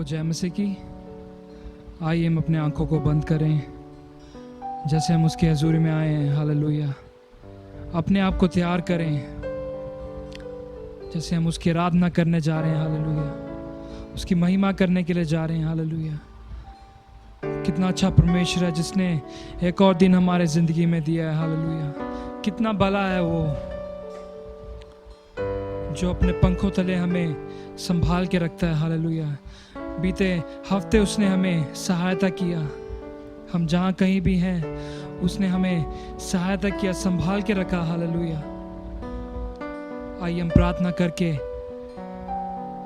जय मसीह की। आइए हम अपने आंखों को बंद करें जैसे हम उसकी हजूरी में आए हैं। हालेलुया। अपने आप को तैयार करें जैसे हम उसकी आराधना करने जा रहे हैं। हालेलुया। उसकी महिमा करने के लिए जा रहे हैं। हालेलुया। कितना अच्छा परमेश्वर है जिसने एक और दिन हमारे जिंदगी में दिया है। हालेलुया। कितना भला है वो जो अपने पंखों तले हमें संभाल के रखता है। हालेलुया। बीते हफ्ते उसने हमें सहायता किया। हम जहाँ कहीं भी हैं उसने हमें सहायता किया, संभाल के रखा। हालेलुया। आइए हम प्रार्थना करके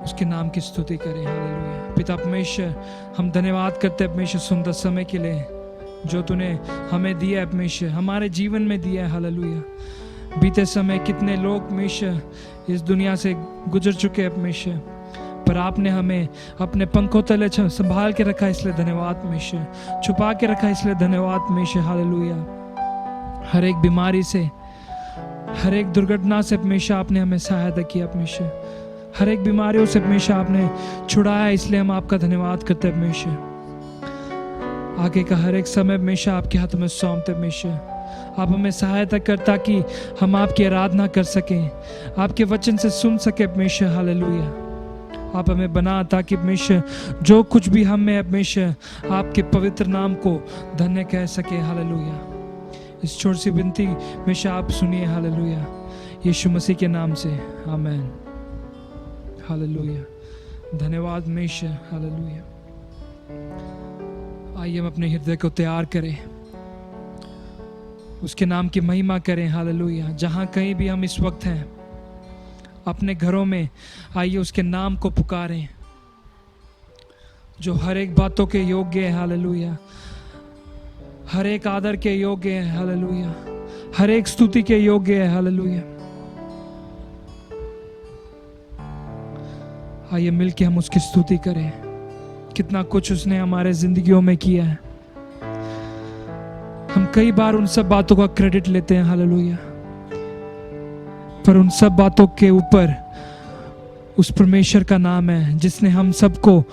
उसके नाम की स्तुति करें। हालेलुया। पिता परमेश्वर, हम धन्यवाद करते हैं परमेश्वर सुंदर समय के लिए जो तूने हमें दिया है परमेश्वर, हमारे जीवन में दिया है। हालेलुया। बीते समय कितने लोग परमेश्वर इस दुनिया से गुजर चुके हैं परमेश्वर, पर आपने हमें अपने पंखों तले संभाल के रखा, इसलिए धन्यवाद परमेश्वर। छुपा के रखा, इसलिए धन्यवाद परमेश्वर। हालेलुया। हर एक बीमारी से, हर एक दुर्घटना से परमेश्वर आपने हमें सहायता किया परमेश्वर। हर एक बीमारियों से परमेश्वर आपने छुड़ाया, इसलिए हम आपका धन्यवाद करते हैं परमेश्वर। आगे का हर एक समय परमेश्वर आपके हाथ में सौंपते परमेश्वर। आप हमें सहायता कर ताकि हम आपकी आराधना कर सकें, आपके वचन से सुन सके परमेश्वर। हालेलुया। आप हमें बना ताकि परमेश्वर जो कुछ भी हम में परमेश्वर आपके पवित्र नाम को धन्य कह सके। हालेलुया। इस छोटी सी विनती परमेश्वर आप सुनिए। हालेलुया। यीशु मसीह के नाम से आमीन। हालेलुया। धन्यवाद परमेश्वर। हालेलुया। आइए हम अपने हृदय को तैयार करें, उसके नाम की महिमा करें। हालेलुया। जहाँ कहीं भी हम इस वक्त हैं, अपने घरों में, आइए उसके नाम को पुकारें जो हर एक बातों के योग्य है। हालेलुया। हर एक आदर के योग्य है। हालेलुया। हर एक स्तुति के योग्य है। हालेलुया। आइए मिलके हम उसकी स्तुति करें। कितना कुछ उसने हमारे जिंदगियों में किया है। हम कई बार उन सब बातों का क्रेडिट लेते हैं। हालेलुया। पर उन सब बातों के ऊपर उस परमेश्वर का नाम है जिसने हम सबको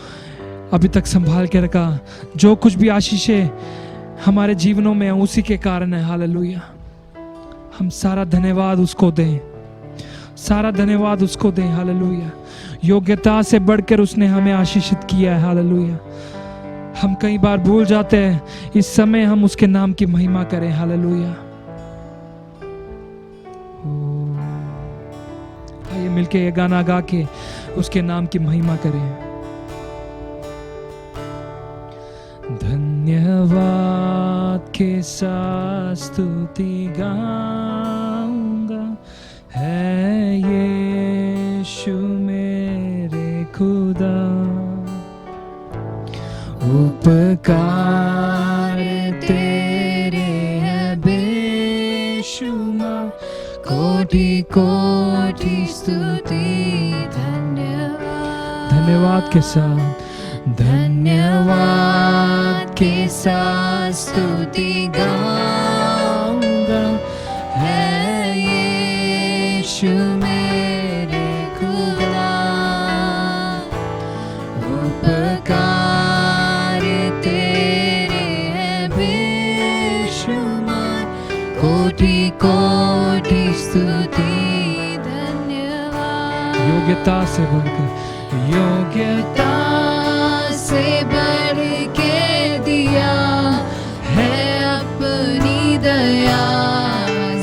अभी तक संभाल के रखा। जो कुछ भी आशीषें हमारे जीवनों में है उसी के कारण है। हालेलुया। हम सारा धन्यवाद उसको दें, सारा धन्यवाद उसको दें। हालेलुया। योग्यता से बढ़कर उसने हमें आशीषित किया है। हालेलुया। हम कई बार भूल जाते हैं, इस समय हम उसके नाम की महिमा करें। हालेलुया। आइए मिलके ये गाना गा के उसके नाम की महिमा करें। धन्यवाद के साथ स्तुति गाऊंगा, है यीशु मेरे खुदा। उपकार तेरे है बेशुमार, कोटि कोटि स्तुति। धन्यवाद, धन्यवाद के साथ, धन्यवाद के साथ स्तुति गाऊंगा, है यीशु मेरे खुदा। उपकार तेरे है बेशुमार, कोटि कोटि स्तुति। धन्यवाद। योग्यता से बढ़कर, योग्यता से बढ़ के दिया है अपनी दया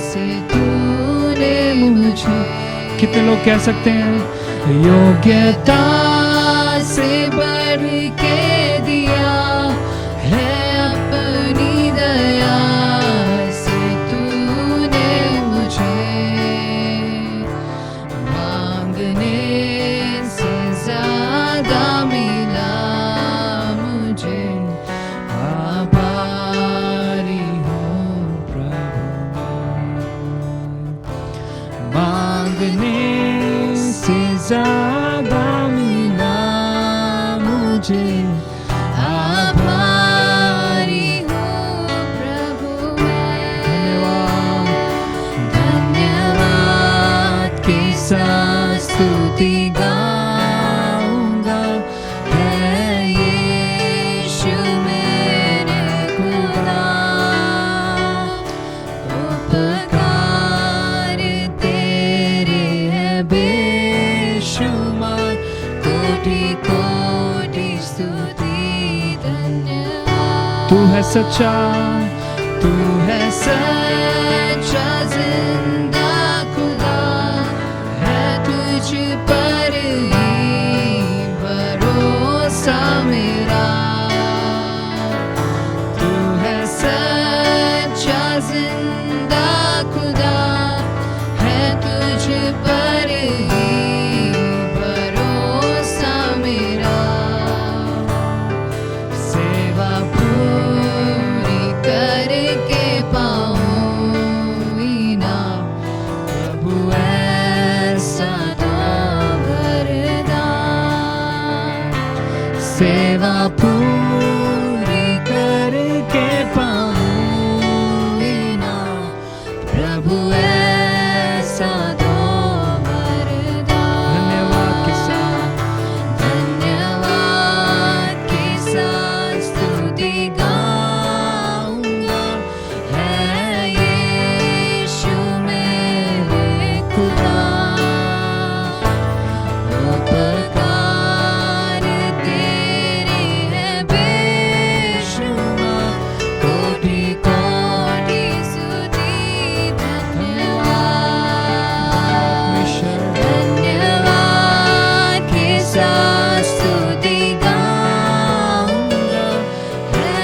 से तूने मुझे। कितने लोग कह सकते हैं योग्यता से बढ़ के दिया है अपनी दया से तूने मुझे। मांगने से ज्यादा मिला मुझे, आभारी हूँ प्रभु। मांगने से ज्यादा मिला मुझे, तू है सच्चा, तू है सच्चा जिंदा खुदा, है तुझ पर ही भरोसा मेरा। तू है सच्चा जिंदा खुदा, है तुझ पर ही भरोसा मेरा। सेवा पूरी करके पाऊंगी ना प्रभु ऐसा तो वरदान। सेवा पूरी करके पाऊंगी ना प्रभु ऐसा तो वरदान। धन्यवाद के साथ, धन्यवाद के साथ स्तुति गाऊंगा, है यीशु मेरे खुदा। उपकार तेरे हैं बेशुमार, कोटि कोटि स्तुति धन्यवाद। धन्यवाद के साथ स्तुति गाऊंगा, है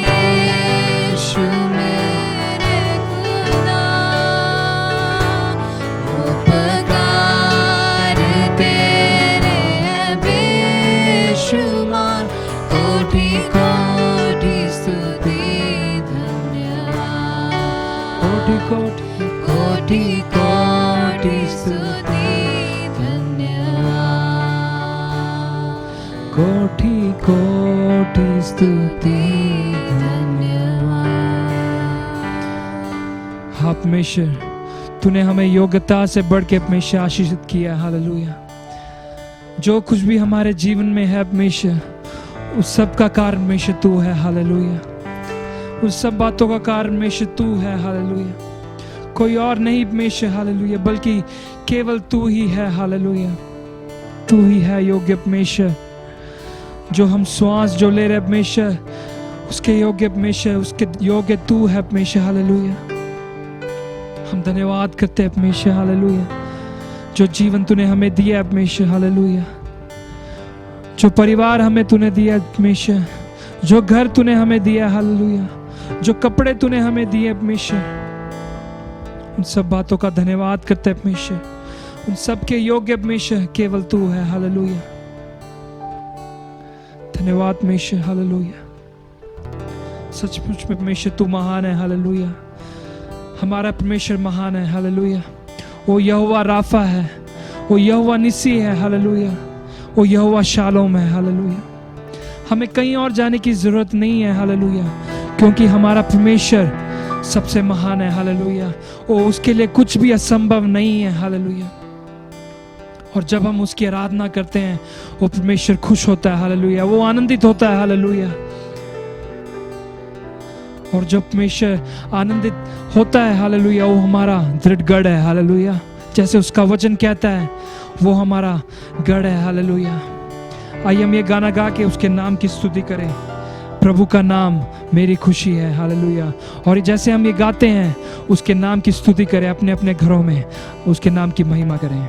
यीशु मेरे खुदा। उपकार तेरे हैं बेशुमार, कोटि कोटि स्तुति धन्यवाद। कोटि कोटि कोटि कोटि स्तुति धन्यवाद। कोटि कोटि स्तुति धन्यवाद। हाँ परमेश्वर, तूने हमें योग्यता से बढ़ के परमेश्वर आशीषित किया। हालेलुया। जो कुछ भी हमारे जीवन में है परमेश्वर, उस सब का कारण परमेश्वर तू है। हालेलुया। उस सब बातों का कारण परमेश्वर तू है। हालेलुया। कोई और नहीं परमेश्वर। हालेलुया। बल्कि केवल तू ही है। हालेलुया। तू ही है योग्य परमेश्वर। जो हम श्वास जो ले रहे परमेश्वर, उसके योग्य परमेश्वर, उसके योग्य तू है परमेश्वर। हालेलुया। हम धन्यवाद करते हैं परमेश्वर। हालेलुया। जो जीवन तूने हमें दिया है परमेश्वर। हालेलुया। जो परिवार हमें तूने दिया है परमेश्वर, जो घर तूने हमें दिया। हालेलुया। जो कपड़े तूने हमें दिए परमेश्वर, उन सब बातों का धन्यवाद करते हैं परमेश्वर। उन सब के योग्य परमेश्वर केवल तू है। हालेलुया। धन्यवाद परमेश्वर। हालेलुया। सचमुच में परमेश्वर तू महान है। हालेलुया। हमारा परमेश्वर महान है। हालेलुया। वो यहोवा राफा है, वो यहोवा निसी है। हालेलुया। वो यहोवा शालोम है। हालेलुया। हमें कहीं और जाने की जरूरत नहीं है। हालेलुया। क्योंकि हमारा परमेश्वर सबसे महान है। हालेलुया। वो उसके लिए कुछ भी असंभव नहीं है। हालेलुया। और जब हम उसकी आराधना करते हैं, वो परमेश्वर खुश होता है। हालेलुया। वो आनंदित होता है। हालेलुया। और जब परमेश्वर आनंदित होता है, हालेलुया, वो हमारा दृढ़ गढ़ है। हालेलुया। जैसे उसका वचन कहता है, वो हमारा गढ़ है। हालेलुया। आइए हम ये गाना गा के उसके नाम की स्तुति करें। प्रभु का नाम मेरी खुशी है। हालेलुया। और जैसे हम ये गाते हैं, उसके नाम की स्तुति करें, अपने अपने घरों में उसके नाम की महिमा करें।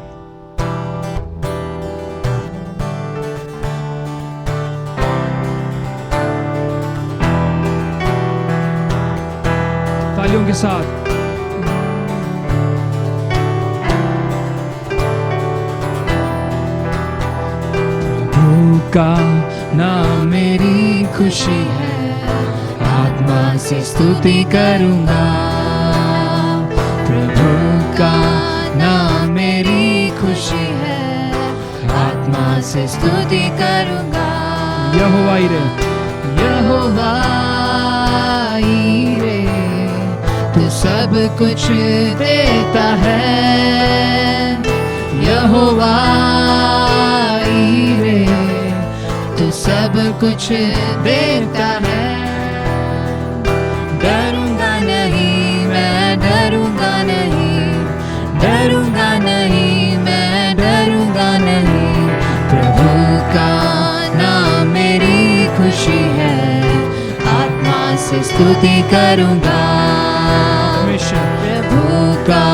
तालियों के साथ। प्रभु का नाम मेरी खुशी है, आत्मा से स्तुति करूंगा। प्रभु का नाम मेरी खुशी है, आत्मा से स्तुति करूंगा। यहोवा ईरे, यहोवा ईरे, तू सब कुछ देता है। यहोवा ईरे, तू सब कुछ देता है। डरूंगा नहीं मैं, डरूंगा नहीं, डरूंगा नहीं मैं, डरूंगा नहीं। प्रभु का नाम मेरी खुशी है, आत्मा से स्तुति करूंगा। हमेशा प्रभु का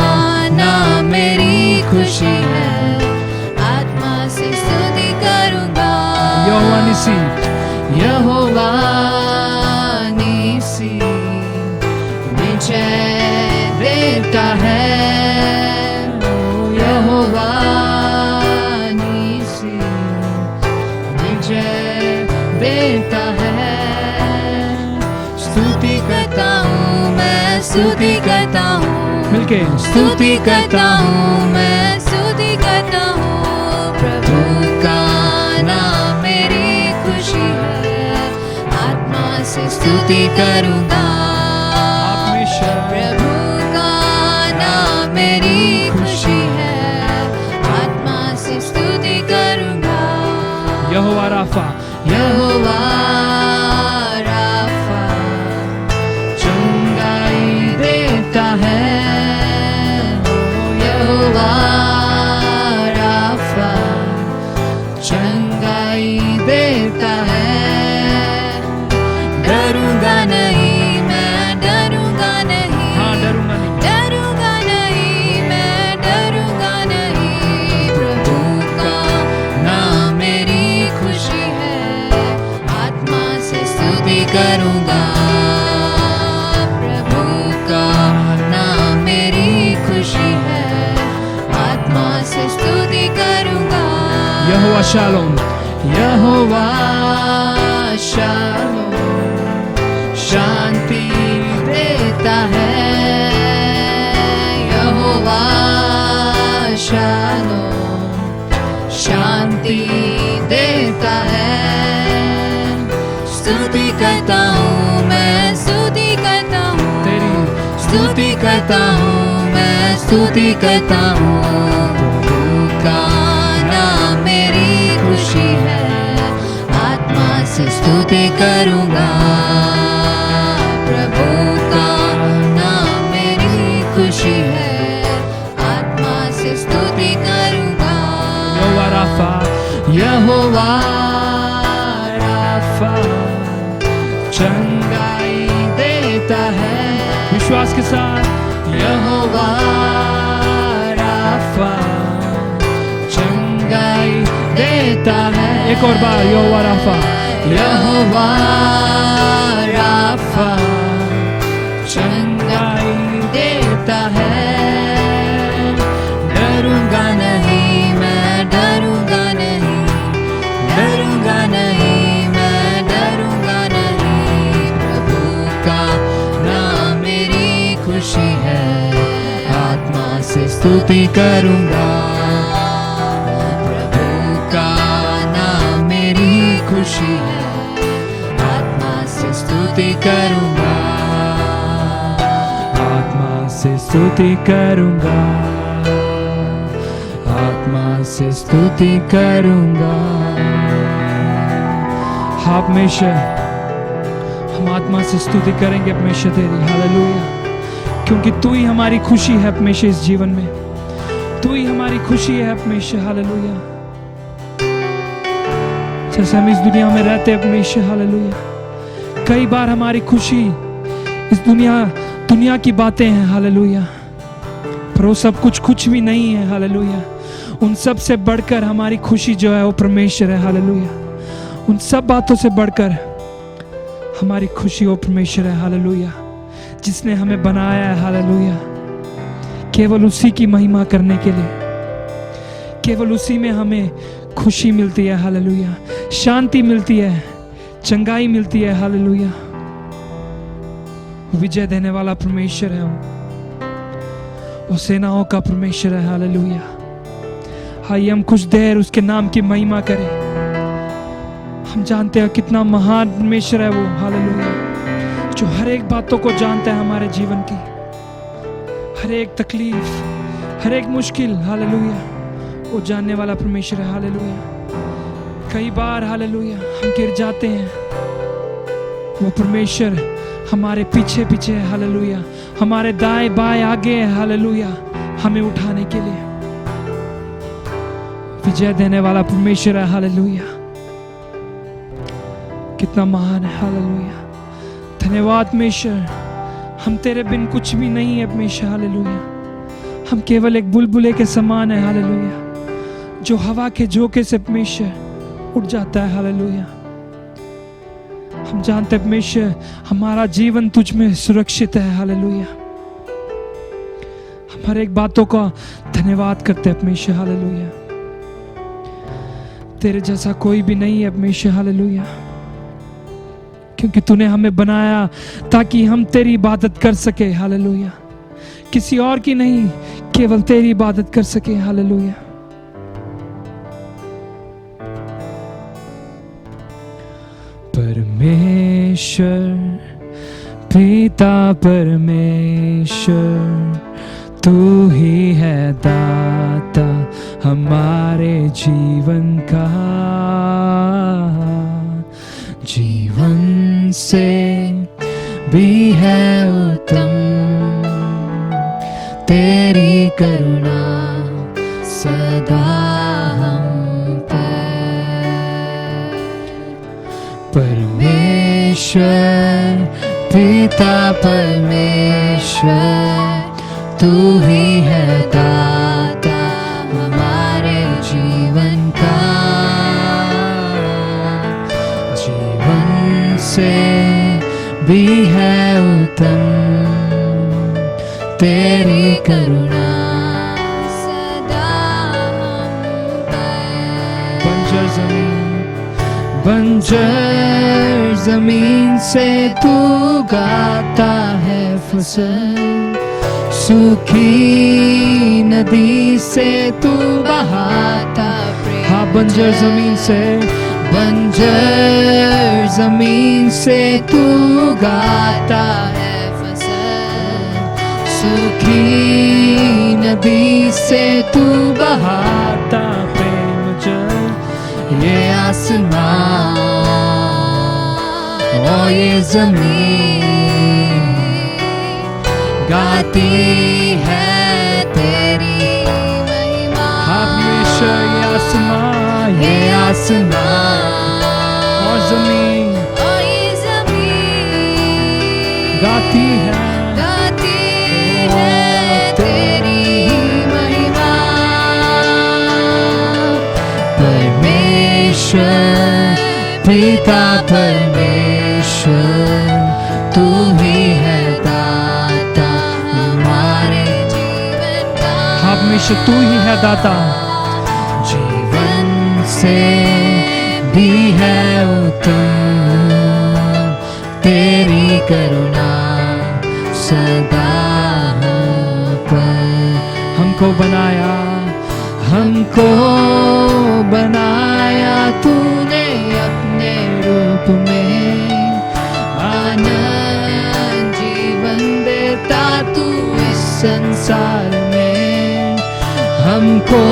नाम मेरी खुशी है, आत्मा से स्तुति करूंगा। यहोवा निसी, यहोवा निसी विजय देता है। यहोवा निसी विजय देता है। स्तुति करता हूँ मैं, स्तुति करता हूँ, मिलके स्तुति करता हूँ मैं, स्तुति करता हूँ। प्रभु का नाम मेरी खुशी है, आत्मा से स्तुति करूंगा। हमेशा प्रभु का नाम मेरी खुशी है, आत्मा से स्तुति करूंगा। यहोवा राफा, यहोवा राफा चंगाई देता है। यहोवा राफा चंगाई देता है। डरूंगा नहीं मैं, डरूंगा नहीं, हाँ डरूंगा नहीं, डरूंगा नहीं मैं, डरूंगा नहीं। प्रभु का नाम मेरी खुशी है, आत्मा से स्तुति करूंगा। प्रभु का नाम मेरी खुशी है, आत्मा से स्तुति करूंगा। यहोवा शालोम, यहोवा शालोम शांति देता है। यहोवा शालोम शांति देता है। स्तुति करता हूँ मैं, स्तुति करता हूँ, तेरी स्तुति करता हूँ मैं, स्तुति करता हूँ। प्रभु का नाम मेरी खुशी है, आत्मा से स्तुति करूंगा। प्रभु का नाम मेरी खुशी है, आत्मा से स्तुति करूंगा। यहोवा राफा, यहोवा राफा चंगाई देता है। विश्वास के साथ यहोवा राफा चंगाई देता है। एक और बार यहोवा राफा, यहोवा राफा चंगाई देता है। डरूंगा नहीं मैं, डरूंगा नहीं, डरूंगा नहीं मैं, डरूंगा नहीं। प्रभु का नाम मेरी खुशी है, आत्मा से स्तुति करूंगा। प्रभु का नाम मेरी खुशी है, आत्मा से स्तुति करूंगा। आत्मा से स्तुति करूंगा, आत्मा से स्तुति करूंगा। हाँ हमेशा हम आत्मा से स्तुति करेंगे हमेशा तेरी, हालेलुया। क्योंकि तू ही हमारी खुशी है हमेशा इस जीवन में, तू ही हमारी खुशी है हमेशा, हालेलुया। जैसे हम इस दुनिया में रहते हैं हमेशा, हालेलुया, कई बार हमारी खुशी इस दुनिया की बातें हैं, हालेलुया, पर वो सब कुछ भी नहीं है, हालेलुया। उन सब से बढ़कर हमारी खुशी जो है वो परमेश्वर है, हालेलुया। उन सब बातों से बढ़कर हमारी खुशी वो परमेश्वर है, हालेलुया, जिसने हमें बनाया है, हालेलुया। केवल उसी की महिमा करने के लिए, केवल उसी में हमें खुशी मिलती है, हालेलुया, शांति मिलती है, चंगाई मिलती है, हालेलुया। विजय देने वाला परमेश्वर है वो सेनाओं का परमेश्वर है, हालेलुया। आइए हम कुछ देर उसके नाम की महिमा करें। हम जानते हैं कितना महान परमेश्वर है वो, हालेलुया, जो हर एक बातों को जानता है, हमारे जीवन की हर एक तकलीफ, हर एक मुश्किल, हालेलुया, वो जानने वाला परमेश्वर है, हालेलुया। कई बार, हालेलुया, हम गिर जाते हैं, वो परमेश्वर हमारे पीछे पीछे है, हालेलुया, हमारे दाएं बाएं आगे है, हालेलुया, हमें उठाने के लिए। विजय देने वाला परमेश्वर है, हालेलुया, कितना महान है, हालेलुया। धन्यवाद परमेश्वर, हम तेरे बिन कुछ भी नहीं है परमेश्वर। हालेलुया, हम केवल एक बुलबुले के समान है। हालेलुया, जो हवा के झोंके से परमेश्वर उड़ जाता है। हालेलुया, हम जानते हैं परमेश्वर हमारा जीवन तुझ में सुरक्षित है। हालेलुया, हम हर एक बातों का धन्यवाद करते हैं परमेश्वर। हालेलुया, तेरे जैसा कोई भी नहीं है परमेश्वर। हालेलुया, क्योंकि तूने हमें बनाया ताकि हम तेरी इबादत कर सके। हालेलुया, किसी और की नहीं, केवल तेरी इबादत कर सके। हालेलुया, परमेश्वर पिता परमेश्वर, तू ही है दाता हमारे जीवन का। जीवन से भी है उत्तम तेरी करुणा सदा हम पर। परमेश्वर पिता परमेश्वर, तू ही है दाता हमारे जीवन का। जीवन से भी है उत्तम तेरी करुणा सदा हम पर। बंजर जमीन से तू गाता है फसल, सूखी नदी से तू बहाता प्रेम। हाँ, बंजर जमीन से तू गाता है फसल, सूखी नदी से तू बहाता प्रेम जल। ये आसमान और ये जमीन गाती है तेरी महिमा। हमेशा ये आसमान और जमीन गाती है तेरी महिमा। परमेश्वर पिता परमेश्वर, तू ही है दाता हमारे जीवन का। हमेशा तू ही है दाता। जीवन से भी है उत्तम तेरी करुणा सदा हम पर। हमको बनाया तूने अपने रूप में, आनंद जीवन देता तू इस संसार में। हमको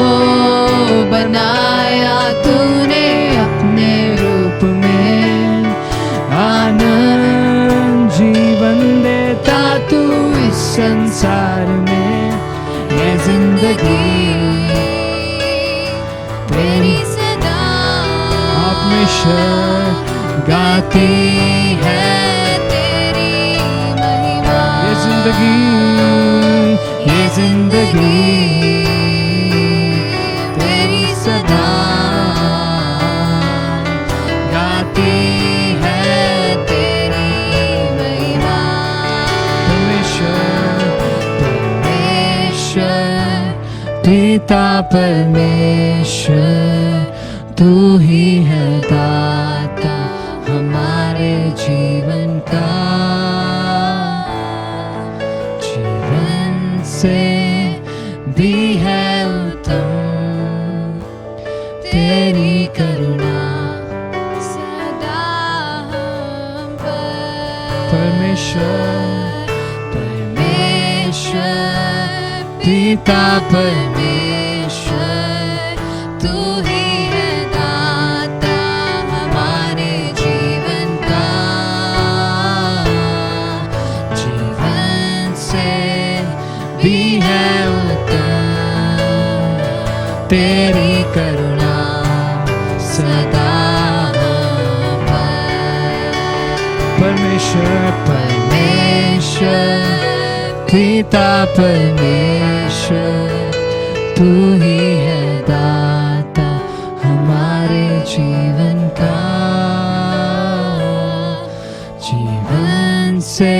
बनाया तूने अपने रूप में, आनंद जीवन देता तू इस संसार में। ये जिंदगी तेरी सदा हमेशा गाती है तेरी महिमा। ये जिंदगी तेरी सदा गाती है तेरी महिमा। परमेश्वर पिता परमेश्वर, तू ही है दाता हमारे जीवन का। जीवन से भी है उत्तम तेरी करुणा सदा हम पर। परमेश्वर पिता परमेश्वर, तू ही है दाता हमारे जीवन का। जीवन से भी है उत्तम तेरी करुणा सदा हम पर। परमेश्वर पिता परमेश्वर, तू ही है दाता हमारे जीवन का, जीवन से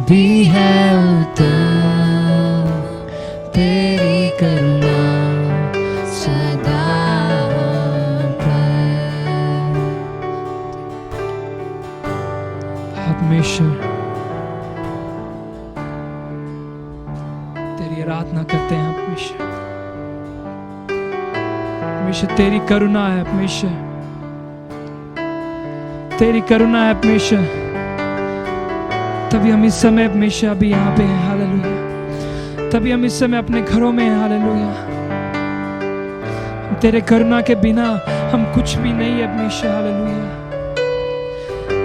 भी है उत्तम तेरी करुणा सदा पर। परमेश्वर तेरी आराधना करते हैं परमेश्वर, परमेश्वर तेरी करुणा है परमेश्वर, तेरी करुणा है परमेश्वर, तभी हम इस समय परमेश्वर अभी यहाँ पे हैं। हालेलुया, तभी हम इस समय अपने घरों में हैं। हालेलुया, तेरे करुणा के बिना हम कुछ भी नहीं है परमेश्वर। हालेलुया,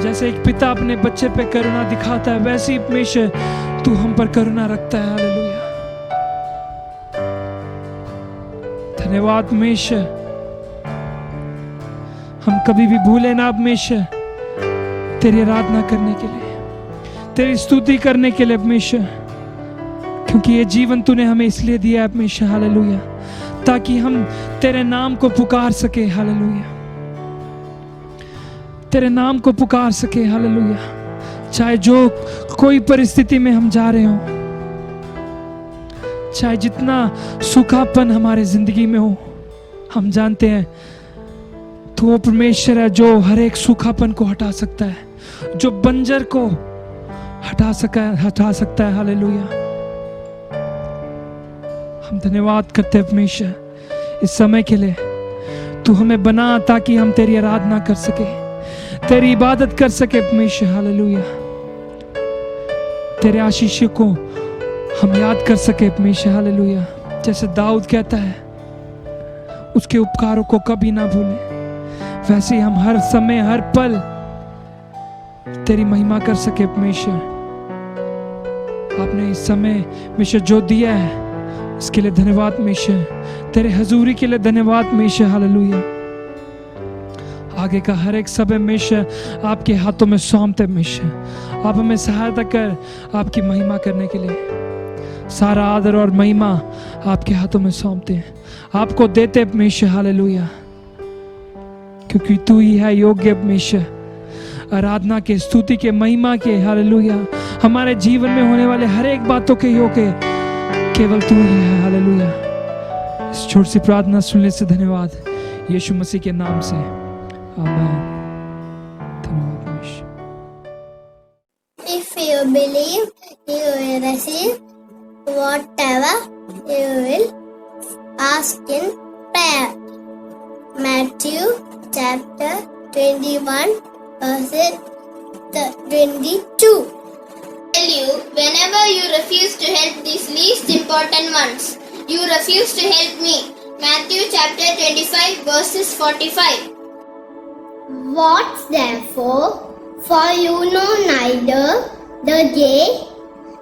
जैसे एक पिता अपने बच्चे पे करुणा दिखाता है, वैसे ही परमेश्वर तू हम पर करुणा रखता है। हालेलुया, धन्यवाद परमेश्वर। हम कभी भी भूले ना परमेश्वर तेरी आराधना करने के लिए, तेरी स्तुति करने के लिए परमेश्वर, क्योंकि ये जीवन तूने हमें इसलिए दिया है परमेश्वर। हालेलुया, ताकि हम तेरे नाम को पुकार सके। हालेलुया, तेरे नाम को पुकार सके। हालेलुया, चाहे जो कोई परिस्थिति में हम जा रहे हो, चाहे जितना सूखापन हमारे जिंदगी में हो, हम जानते हैं तो वो परमेश्वर है जो हर एक सूखापन को हटा सकता है, जो बंजर को हटा सकता है। हालेलुया, हम धन्यवाद करते हैं परमेश्वर इस समय के लिए। तू हमें बना ताकि हम तेरी आराधना कर सके, तेरी इबादत कर सके परमेश्वर। हालेलुया, तेरे आशीष को हम याद कर सके परमेश्वर। हालेलुया, जैसे दाऊद कहता है उसके उपकारों को कभी ना भूलें, वैसे ही हम हर समय हर पल तेरी महिमा कर सके परमेश्वर। आपने इस समय परमेश्वर जो दिया है इसके लिए धन्यवाद परमेश्वर, तेरे हजूरी के लिए धन्यवाद परमेश्वर। हालेलुया, आगे का हर एक सब परमेश्वर आपके हाथों में सौंपते परमेश्वर। आप हमें सहायता कर आपकी महिमा करने के लिए, सारा आदर और महिमा आपके हाथों में सौंपते हैं, आपको देते परमेश्वर। हालेलुया, क्योंकि तू ही है योग्य परमेश्वर आराधना के, स्तुति के, महिमा के। हालेलुया, हमारे जीवन में होने वाले हर एक बातों के योग्य केवल तू ही है। हालेलुया, इस छोटी सी प्रार्थना सुनने से धन्यवाद, यीशु मसीह के नाम से, आमीन। धन्यवाद परमेश्वर। If you believe, you will receive whatever you will ask in prayer. Matthew chapter 21 verses 22. Tell you, whenever you refuse to help these least important ones, you refuse to help me. Matthew chapter 25 verses 45. What therefore? For you know neither the day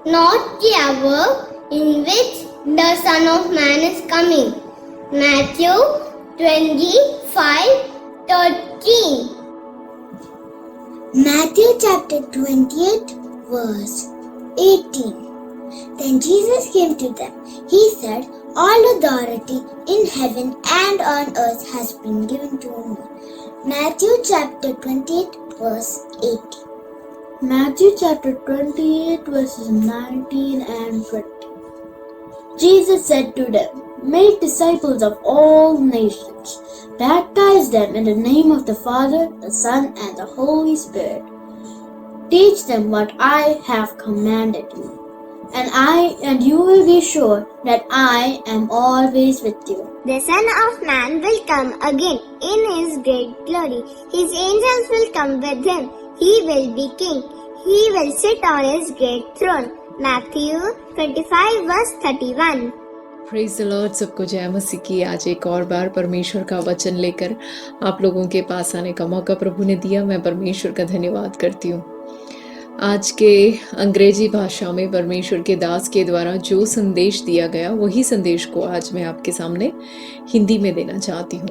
nor the hour in which the Son of Man is coming. Matthew 25:13. Matthew chapter 28 verse 18. Then Jesus came to them. He said, all authority in heaven and on earth has been given to me. Matthew chapter 28 verse 18. Matthew chapter 28 verses 19 and 20. Jesus said to them, make disciples of all nations, baptize them in the name of the Father, the Son, and the Holy Spirit. Teach them what I have commanded you, and you will be sure that I am always with you. The Son of Man will come again in His great glory. His angels will come with Him. He will be king. He will sit on His great throne. Matthew 25 verse 31. Praise the Lord. सबको जय मसीह की। आज एक और बार परमेश्वर का वचन लेकर आप लोगों के पास आने का मौका प्रभु ने दिया। मैं परमेश्वर का धन्यवाद करती हूँ। आज के अंग्रेजी भाषा में परमेश्वर के दास के द्वारा जो संदेश दिया गया वही संदेश को आज मैं आपके सामने हिंदी में देना चाहती हूँ।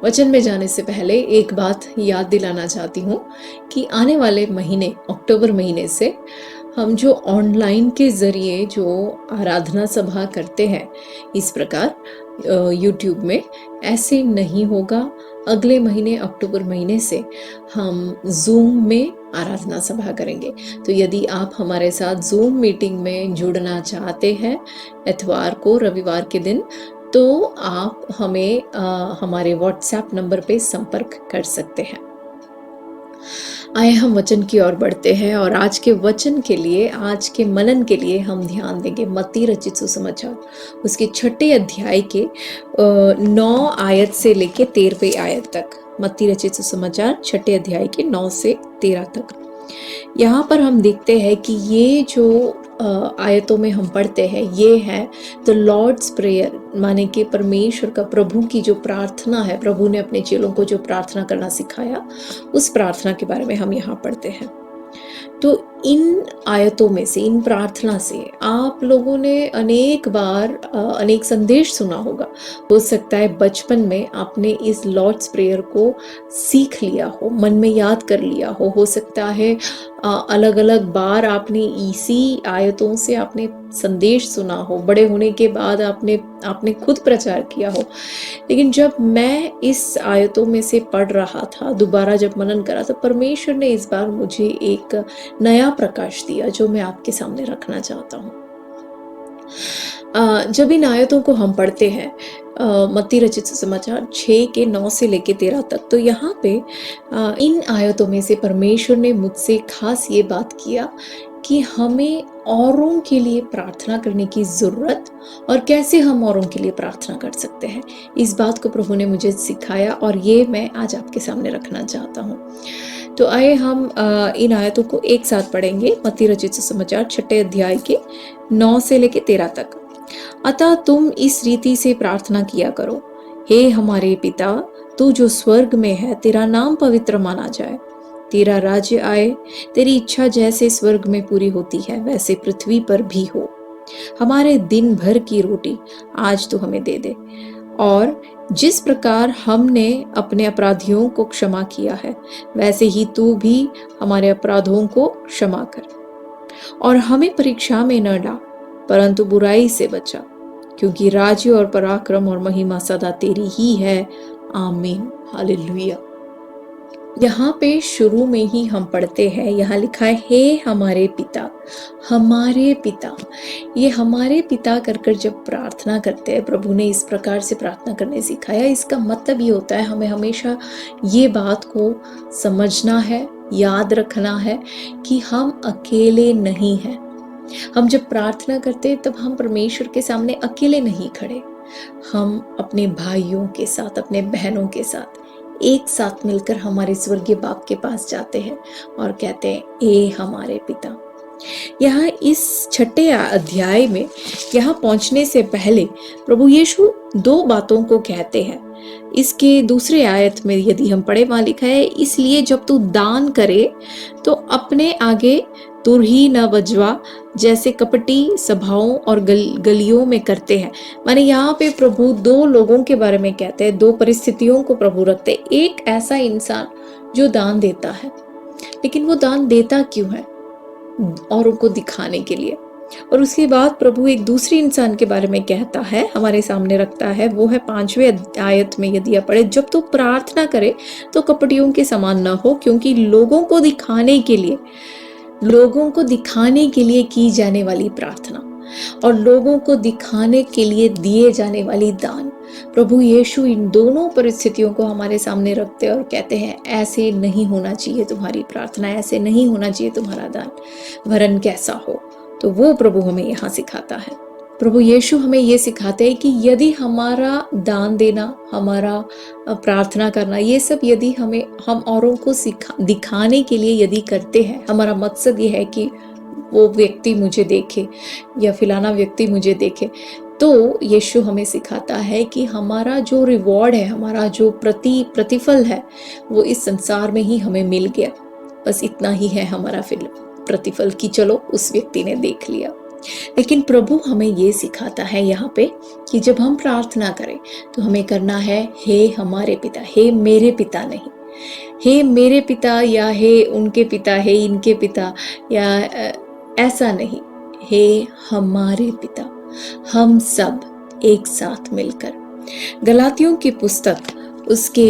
वचन में जाने से पहले एक बात याद दिलाना चाहती हूँ कि आने वाले महीने, अक्टूबर महीने से हम जो ऑनलाइन के ज़रिए जो आराधना सभा करते हैं, इस प्रकार यूट्यूब में, ऐसे नहीं होगा। अगले महीने अक्टूबर महीने से हम जूम में आराधना सभा करेंगे। तो यदि आप हमारे साथ जूम मीटिंग में जुड़ना चाहते हैं इतवार को, रविवार के दिन, तो आप हमें हमारे व्हाट्सएप नंबर पे संपर्क कर सकते हैं। आए हम वचन की ओर बढ़ते हैं और आज के वचन के लिए, आज के मनन के लिए हम ध्यान देंगे मत्ती रचित सुसमाचार, उसके 6 अध्याय के 9 आयत से लेके 13वें आयत तक। मत्ती रचित सुसमाचार 6 अध्याय के 9 से 13 तक। यहाँ पर हम देखते हैं कि ये जो आयतों में हम पढ़ते हैं, ये है द लॉर्ड्स प्रेयर, माने कि परमेश्वर का, प्रभु की जो प्रार्थना है, प्रभु ने अपने चेलों को जो प्रार्थना करना सिखाया, उस प्रार्थना के बारे में हम यहाँ पढ़ते हैं। तो इन आयतों में से, इन प्रार्थना से आप लोगों ने अनेक बार अनेक संदेश सुना होगा। हो सकता है बचपन में आपने इस लॉर्ड्स प्रेयर को सीख लिया हो, मन में याद कर लिया हो सकता है अलग अलग बार आपने इसी आयतों से आपने संदेश सुना हो, बड़े होने के बाद आपने खुद प्रचार किया हो। लेकिन जब मैं इस आयतों में से पढ़ रहा था, दोबारा जब मनन करा, तो परमेश्वर ने इस बार मुझे एक नया प्रकाश दिया जो मैं आपके सामने रखना चाहता हूँ। जब इन आयतों को हम पढ़ते हैं, मत्ती रचित सुसमाचार 6 के 9 से लेके 13 तक, तो यहाँ पे इन आयतों में से परमेश्वर ने मुझसे खास ये बात किया कि हमें औरों के लिए प्रार्थना करने की ज़रूरत और कैसे हम औरों के लिए प्रार्थना कर सकते हैं। इस बात को प्रभु ने मुझे सिखाया और ये मैं आज आपके सामने रखना चाहता हूँ। तो आइए हम इन आयतों को एक साथ पढ़ेंगे। मत्ती रचित सुसमाचार 6 अध्याय के 9 से लेके 13 तक। अतः तुम इस रीति से प्रार्थना किया करो, हे हमारे पिता, तू जो स्वर्ग में है, तेरा नाम पवित्र माना जाए, तेरा राज्य आए, तेरी इच्छा जैसे स्वर्ग में पूरी होती है वैसे पृथ्वी पर भी हो। हमारे दिन भर की रोटी आज तू हमें दे दे, और जिस प्रकार हमने अपने अपराधियों को क्षमा किया है, वैसे ही तू भी हमारे अपराधों को क्षमा कर, और हमें परीक्षा में न डाल, परंतु बुराई से बचा, क्योंकि राज्य और पराक्रम और महिमा सदा तेरी ही है। आमीन। हालेलुया। यहाँ पे शुरू में ही हम पढ़ते हैं, यहाँ लिखा है, हे हमारे पिता, हमारे पिता। ये हमारे पिता कर कर जब प्रार्थना करते हैं, प्रभु ने इस प्रकार से प्रार्थना करने सिखाया। इसका मतलब ये होता है, हमें हमेशा ये बात को समझना है, याद रखना है कि हम अकेले नहीं हैं। हम जब प्रार्थना करते हैं तब हम परमेश्वर के सामने अकेले नहीं खड़े, हम अपने भाइयों के साथ, अपने बहनों के साथ एक साथ मिलकर हमारे स्वर्गीय बाप के पास जाते हैं और कहते हैं, ए हमारे पिता। यहाँ इस 6 अध्याय में यहाँ पहुंचने से पहले प्रभु यीशु 2 बातों को कहते हैं। इसके दूसरे आयत में यदि हम पढ़े, वहां लिखा है, इसलिए जब तू दान करे तो अपने आगे तुरही न बजवा, जैसे कपटी सभाओं और गलियों में करते हैं। माने यहाँ पे प्रभु 2 लोगों के बारे में कहते हैं, 2 परिस्थितियों को प्रभु रखते हैं। एक ऐसा इंसान जो दान देता है, लेकिन वो दान देता क्यों है? औरों को दिखाने के लिए। और उसके बाद प्रभु एक दूसरे इंसान के बारे में कहता है, हमारे सामने रखता है, वो है 5वें आयत में यदि आप पढ़े, जब तू प्रार्थना करे तो कपटियों के समान न हो, क्योंकि लोगों को दिखाने के लिए की जाने वाली प्रार्थना और लोगों को दिखाने के लिए दिए जाने वाली दान, प्रभु यीशु इन दोनों परिस्थितियों को हमारे सामने रखते हैं और कहते हैं, ऐसे नहीं होना चाहिए तुम्हारी प्रार्थना, ऐसे नहीं होना चाहिए तुम्हारा दान, वरन कैसा हो। तो वो प्रभु हमें यहाँ सिखाता है। प्रभु यीशु हमें ये सिखाते हैं कि यदि हमारा दान देना, हमारा प्रार्थना करना, ये सब यदि हम औरों को दिखाने के लिए यदि करते हैं, हमारा मकसद ये है कि वो व्यक्ति मुझे देखे या फिलाना व्यक्ति मुझे देखे, तो यीशु हमें सिखाता है कि हमारा जो रिवॉर्ड है, हमारा जो प्रतिफल है, वो इस संसार में ही हमें मिल गया। बस इतना ही है हमारा प्रतिफल कि चलो उस व्यक्ति ने देख लिया। लेकिन प्रभु हमें ये सिखाता है यहाँ पे कि जब हम प्रार्थना करें तो हमें करना है हे हमारे पिता, हे मेरे पिता नहीं, हे मेरे पिता या हे उनके पिता, हे इनके पिता या ऐसा नहीं, हे हमारे पिता, हम सब एक साथ मिलकर। गलातियों की पुस्तक उसके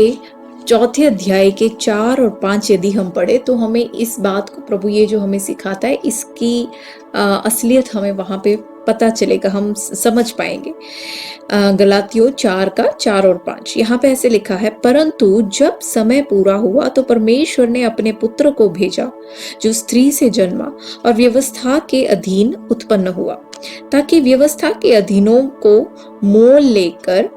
4 अध्याय के 4 और 5 यदि हम पढ़े तो हमें इस बात को प्रभु ये जो हमें सिखाता है इसकी असलियत हमें वहां पे पता चलेगा, हम समझ पाएंगे। गलातियों 4 का 4 और 5 यहाँ पे ऐसे लिखा है, परंतु जब समय पूरा हुआ तो परमेश्वर ने अपने पुत्र को भेजा जो स्त्री से जन्मा और व्यवस्था के अधीन उत्पन्न हुआ, ताकि व्यवस्था के अधीनों को मोल लेकर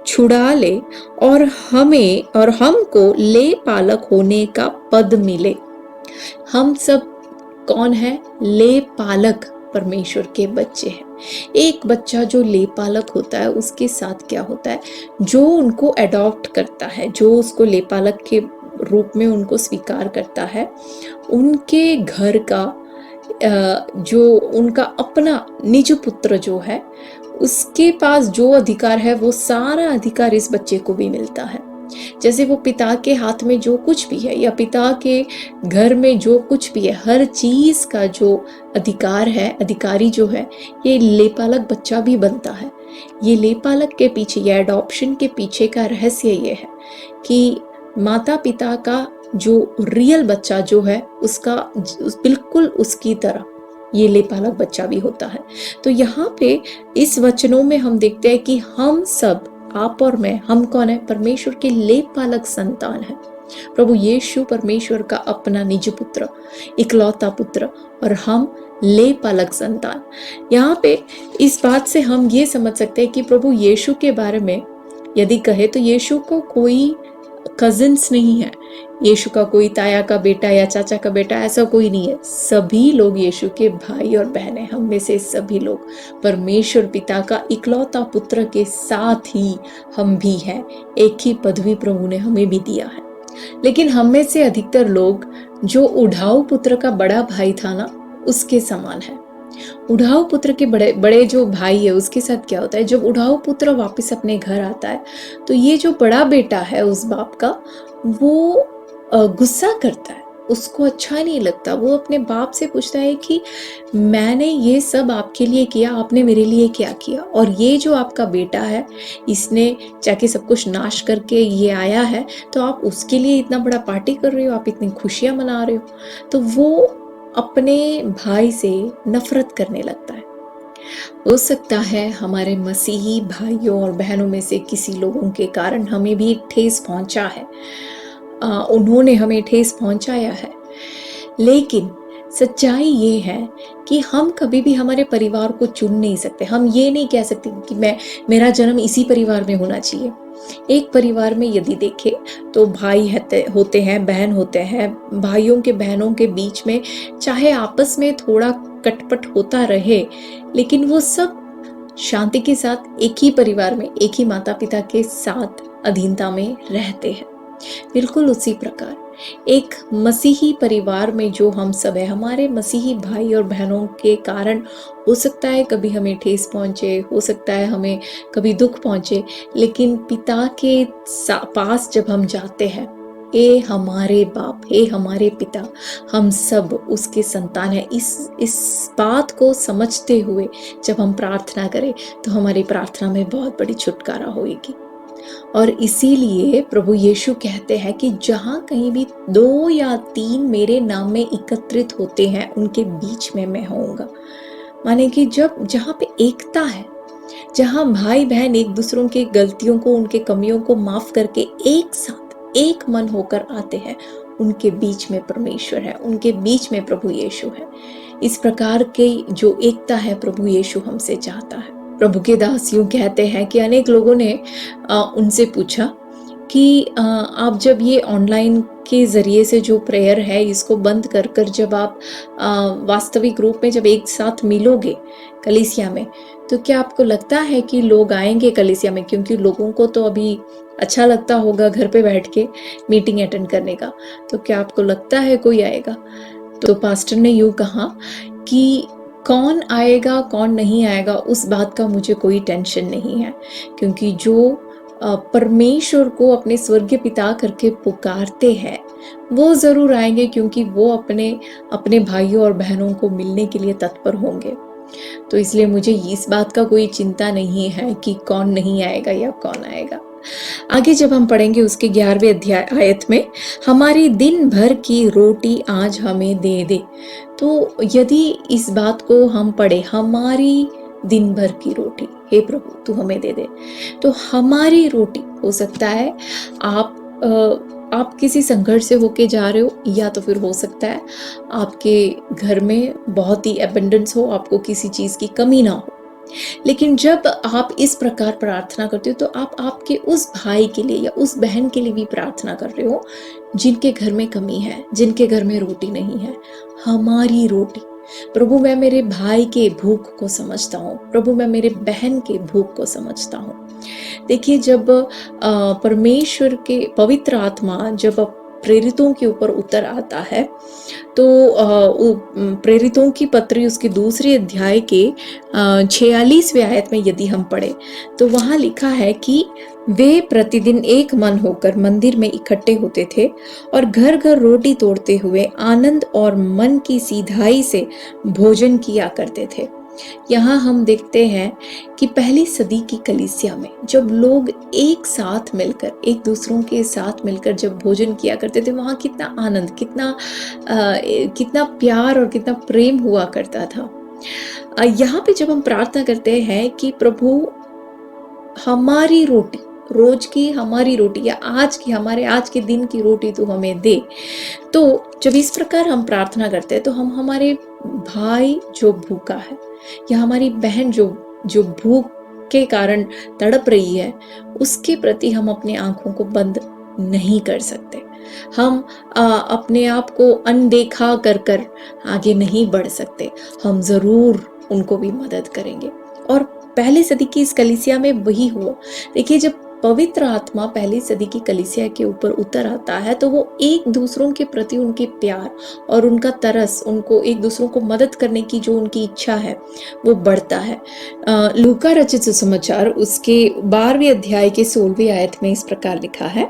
छुड़ा ले और हमें और हमको ले पालक होने का पद मिले। हम सब कौन है? ले पालक परमेश्वर के बच्चे हैं। एक बच्चा जो ले पालक होता है उसके साथ क्या होता है? जो उनको अडॉप्ट करता है, जो उसको ले पालक के रूप में उनको स्वीकार करता है, उनके घर का जो उनका अपना निज पुत्र जो है उसके पास जो अधिकार है वो सारा अधिकार इस बच्चे को भी मिलता है। जैसे वो पिता के हाथ में जो कुछ भी है या पिता के घर में जो कुछ भी है, हर चीज का जो अधिकार है, अधिकारी जो है, ये लेपालक बच्चा भी बनता है। ये लेपालक के पीछे या एडॉप्शन के पीछे का रहस्य ये है कि माता पिता का जो रियल बच्चा जो है उसका बिल्कुल उसकी तरह ये लेपालक बच्चा भी होता है। तो यहाँ पे इस वचनों में हम देखते हैं कि हम सब, आप और मैं, हम कौन है? परमेश्वर के लेपालक संतान है। प्रभु यीशु परमेश्वर का अपना निज पुत्र, इकलौता पुत्र, और हम लेपालक संतान। यहाँ पे इस बात से हम ये समझ सकते हैं कि प्रभु यीशु के बारे में यदि कहे तो यीशु को कोई कजिन्स नहीं है, यीशु का कोई ताया का बेटा या चाचा का बेटा ऐसा कोई नहीं है। सभी लोग यीशु के भाई और बहन हैं। हम में से सभी लोग परमेश्वर पिता का इकलौता पुत्र के साथ ही हम भी हैं। एक ही पदवी प्रभु ने हमें भी दिया है। लेकिन हम में से अधिकतर लोग जो उढ़ाऊ पुत्र का बड़ा भाई था ना, उसके समान है। उढ़ाऊ पुत्र के बड़े जो भाई है उसके साथ क्या होता है? जब उढ़ाऊ पुत्र वापस अपने घर आता है तो ये जो बड़ा बेटा है उस बाप का, वो गुस्सा करता है, उसको अच्छा नहीं लगता। वो अपने बाप से पूछता है कि मैंने ये सब आपके लिए किया, आपने मेरे लिए क्या किया? और ये जो आपका बेटा है इसने जाके सब कुछ नाश करके ये आया है, तो आप उसके लिए इतना बड़ा पार्टी कर रहे हो, आप इतनी खुशियां मना रहे हो। तो वो अपने भाई से नफरत करने लगता है। हो सकता है हमारे मसीही भाइयों और बहनों में से किसी लोगों के कारण हमें भी ठेस पहुंचा है, उन्होंने हमें ठेस पहुंचाया है। लेकिन सच्चाई ये है कि हम कभी भी हमारे परिवार को चुन नहीं सकते। हम ये नहीं कह सकते कि मेरा जन्म इसी परिवार में होना चाहिए। एक परिवार में यदि देखें तो भाई होते हैं, बहन होते हैं। भाइयों के बहनों के बीच में चाहे आपस में थोड़ा कटपट होता रहे, लेकिन वो सब शांति के साथ एक ही परिवार में, एक ही माता पिता के साथ अधीनता में रहते हैं। बिल्कुल उसी प्रकार एक मसीही परिवार में जो हम सब है, हमारे मसीही भाई और बहनों के कारण हो सकता है कभी हमें ठेस पहुंचे, हो सकता है हमें कभी दुख पहुंचे, लेकिन पिता के पास जब हम जाते हैं, ए हमारे बाप, ए हमारे पिता, हम सब उसके संतान हैं। इस बात को समझते हुए जब हम प्रार्थना करें तो हमारी प्रार्थना में बहुत बड़ी छुटकारा होगी। और इसीलिए प्रभु यीशु कहते हैं कि जहां कहीं भी 2 या 3 मेरे नाम में एकत्रित होते हैं, उनके बीच में मैं होऊंगा। माने कि जहां पे एकता है, जहां भाई बहन एक दूसरों के गलतियों को, उनके कमियों को माफ करके एक साथ एक मन होकर आते हैं, उनके बीच में परमेश्वर है, उनके बीच में प्रभु यीशु है। इस प्रकार की जो एकता है प्रभु यीशु हमसे चाहता है। प्रभु के दास यूं कहते हैं कि अनेक लोगों ने उनसे पूछा कि आप जब ये ऑनलाइन के जरिए से जो प्रेयर है इसको बंद कर जब आप वास्तविक रूप में जब एक साथ मिलोगे कलीसिया में, तो क्या आपको लगता है कि लोग आएंगे कलीसिया में? क्योंकि लोगों को तो अभी अच्छा लगता होगा घर पे बैठ के मीटिंग अटेंड करने का, तो क्या आपको लगता है कोई आएगा? तो पास्टर ने यूं कहा कि कौन आएगा कौन नहीं आएगा उस बात का मुझे कोई टेंशन नहीं है, क्योंकि जो परमेश्वर को अपने स्वर्गीय पिता करके पुकारते हैं वो ज़रूर आएंगे, क्योंकि वो अपने भाइयों और बहनों को मिलने के लिए तत्पर होंगे। तो इसलिए मुझे इस बात का कोई चिंता नहीं है कि कौन नहीं आएगा या कौन आएगा। आगे जब हम पढ़ेंगे उसके 11वें अध्याय आयत में, हमारी दिन भर की रोटी आज हमें दे दे। तो यदि इस बात को हम पढ़े, हमारी दिन भर की रोटी, हे प्रभु तू हमें दे दे, तो हमारी रोटी हो सकता है आप किसी संघर्ष से होके जा रहे हो, या तो फिर हो सकता है आपके घर में बहुत ही एबंडेंस हो, आपको किसी चीज़ की कमी ना हो। लेकिन जब आप इस प्रकार प्रार्थना करते हो तो आप आपके उस भाई के लिए या उस बहन के लिए भी प्रार्थना कर रहे हो जिनके घर में कमी है, जिनके घर में रोटी नहीं है। हमारी रोटी, प्रभु मैं मेरे भाई के भूख को समझता हूँ, प्रभु मैं मेरे बहन के भूख को समझता हूँ। देखिए, जब परमेश्वर के पवित्र आत्मा जब प्रेरितों के ऊपर उतर आता है तो प्रेरितों की पत्री उसके दूसरे अध्याय के 46वें आयत में यदि हम पढ़े तो वहाँ लिखा है कि वे प्रतिदिन एक मन होकर मंदिर में इकट्ठे होते थे और घर घर रोटी तोड़ते हुए आनंद और मन की सीधाई से भोजन किया करते थे। यहाँ हम देखते हैं कि पहली सदी की कलीसिया में जब लोग एक साथ मिलकर, एक दूसरों के साथ मिलकर जब भोजन किया करते थे, वहाँ कितना आनंद, कितना प्यार और कितना प्रेम हुआ करता था। यहाँ पे जब हम प्रार्थना करते हैं कि प्रभु हमारी रोटी, रोज की हमारी रोटी या आज के दिन की रोटी तू हमें दे, तो जब इस प्रकार हम प्रार्थना करते हैं तो हम हमारे भाई जो भूखा है या हमारी बहन जो भूख के कारण तड़प रही है, उसके प्रति हम अपनी आंखों को बंद नहीं कर सकते। हम अपने आप को अनदेखा कर आगे नहीं बढ़ सकते। हम जरूर उनको भी मदद करेंगे। और पहली सदी की इस कलीसिया में वही हुआ। देखिए, जब पवित्र आत्मा पहली सदी की कलीसिया के ऊपर उतर आता है तो वो एक दूसरों के प्रति उनके प्यार और उनका तरस, उनको एक दूसरों को मदद करने की जो उनकी इच्छा है वो बढ़ता है। लूका रचित सुसमाचार उसके 12वें अध्याय के 16वें आयत में इस प्रकार लिखा है,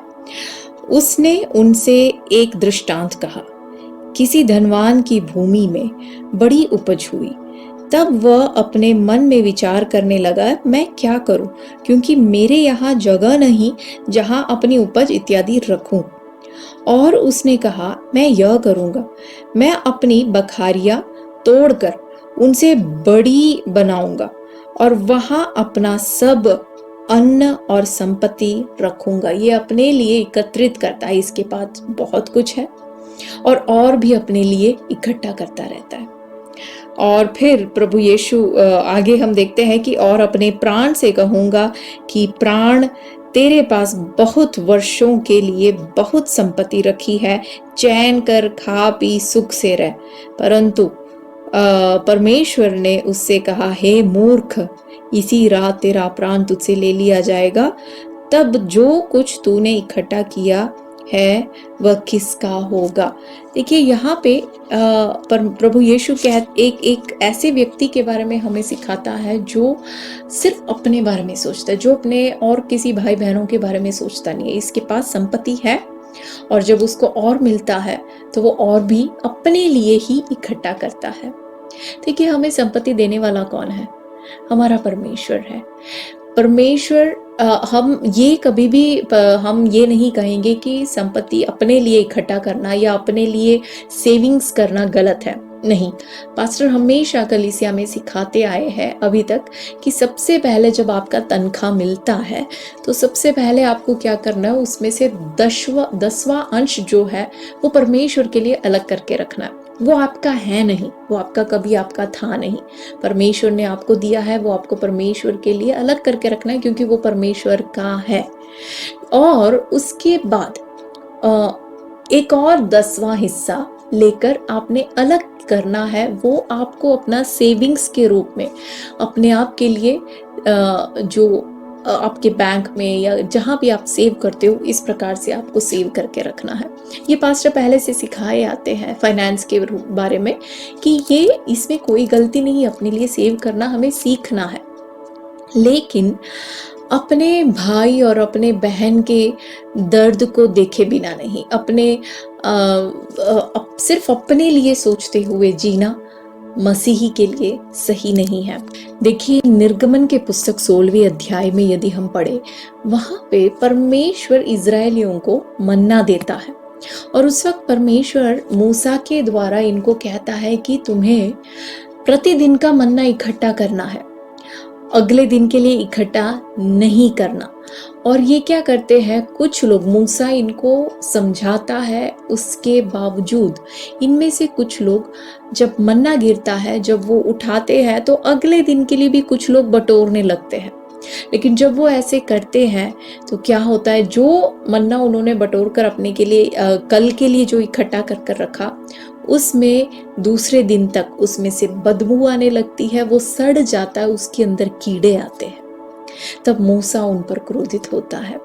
उसने उनसे एक दृष्टांत कहा, किसी धनवान की भूमि में बड़ी उपज हुई। तब वह अपने मन में विचार करने लगा, मैं क्या करूं, क्योंकि मेरे यहाँ जगह नहीं जहाँ अपनी उपज इत्यादि रखूं। और उसने कहा, मैं यह करूंगा, मैं अपनी बखारियां तोड़कर उनसे बड़ी बनाऊंगा और वहां अपना सब अन्न और संपत्ति रखूंगा। ये अपने लिए एकत्रित करता है, इसके पास बहुत कुछ है और भी अपने लिए इकट्ठा करता रहता है। और फिर प्रभु यीशु आगे हम देखते हैं कि और अपने प्राण से कहूंगा कि प्राण, तेरे पास बहुत वर्षों के लिए बहुत संपत्ति रखी है, चैन कर खा पी सुख से रह। परंतु परमेश्वर ने उससे कहा, हे मूर्ख, इसी रात तेरा प्राण तुझसे ले लिया जाएगा। तब जो कुछ तूने इकट्ठा किया है वह किसका होगा। देखिए, यहाँ पे प्रभु यीशु एक ऐसे व्यक्ति के बारे में हमें सिखाता है जो सिर्फ अपने बारे में सोचता है, जो अपने और किसी भाई बहनों के बारे में सोचता नहीं है। इसके पास संपत्ति है और जब उसको और मिलता है तो वो और भी अपने लिए ही इकट्ठा करता है। देखिए, हमें संपत्ति देने वाला कौन है? हमारा परमेश्वर है। परमेश्वर, हम ये कभी भी हम ये नहीं कहेंगे कि संपत्ति अपने लिए इकट्ठा करना या अपने लिए सेविंग्स करना गलत है। नहीं, पास्टर हमेशा कलीसिया में सिखाते आए हैं अभी तक कि सबसे पहले जब आपका तनख्वाह मिलता है तो सबसे पहले आपको क्या करना है, उसमें से 10वां अंश जो है वो परमेश्वर के लिए अलग करके रखना है। वो आपका है नहीं, वो कभी आपका था नहीं, परमेश्वर ने आपको दिया है, वो आपको परमेश्वर के लिए अलग करके रखना है क्योंकि वो परमेश्वर का है। और उसके बाद एक और 10वां हिस्सा लेकर आपने अलग करना है, वो आपको अपना सेविंग्स के रूप में अपने आप के लिए जो आपके बैंक में या जहाँ भी आप सेव करते हो, इस प्रकार से आपको सेव करके रखना है। ये पास्टर पहले से सिखाए आते हैं फाइनेंस के बारे में कि ये इसमें कोई गलती नहीं है, अपने लिए सेव करना हमें सीखना है। लेकिन अपने भाई और अपने बहन के दर्द को देखे बिना नहीं, सिर्फ अपने लिए सोचते हुए जीना मसीही के लिए सही नहीं है। देखिए, निर्गमन के पुस्तक 16वें अध्याय में यदि हम पढ़े, वहां पे परमेश्वर इजरायलियों को मन्ना देता है और उस वक्त परमेश्वर मूसा के द्वारा इनको कहता है कि तुम्हें प्रतिदिन का मन्ना इकट्ठा करना है, अगले दिन के लिए इकट्ठा नहीं करना। और ये क्या करते हैं, कुछ लोग, मूसा इनको समझाता है, उसके बावजूद इनमें से कुछ लोग जब मन्ना गिरता है, जब वो उठाते हैं तो अगले दिन के लिए भी कुछ लोग बटोरने लगते हैं। लेकिन जब वो ऐसे करते हैं तो क्या होता है, जो मन्ना उन्होंने बटोर कर अपने के लिए कल के लिए जो इकट्ठा कर कर रखा, उसमें दूसरे दिन तक उसमें से बदबू आने लगती है, वो सड़ जाता है, उसके अंदर कीड़े आते हैं। तब मूसा उन पर क्रोधित होता है।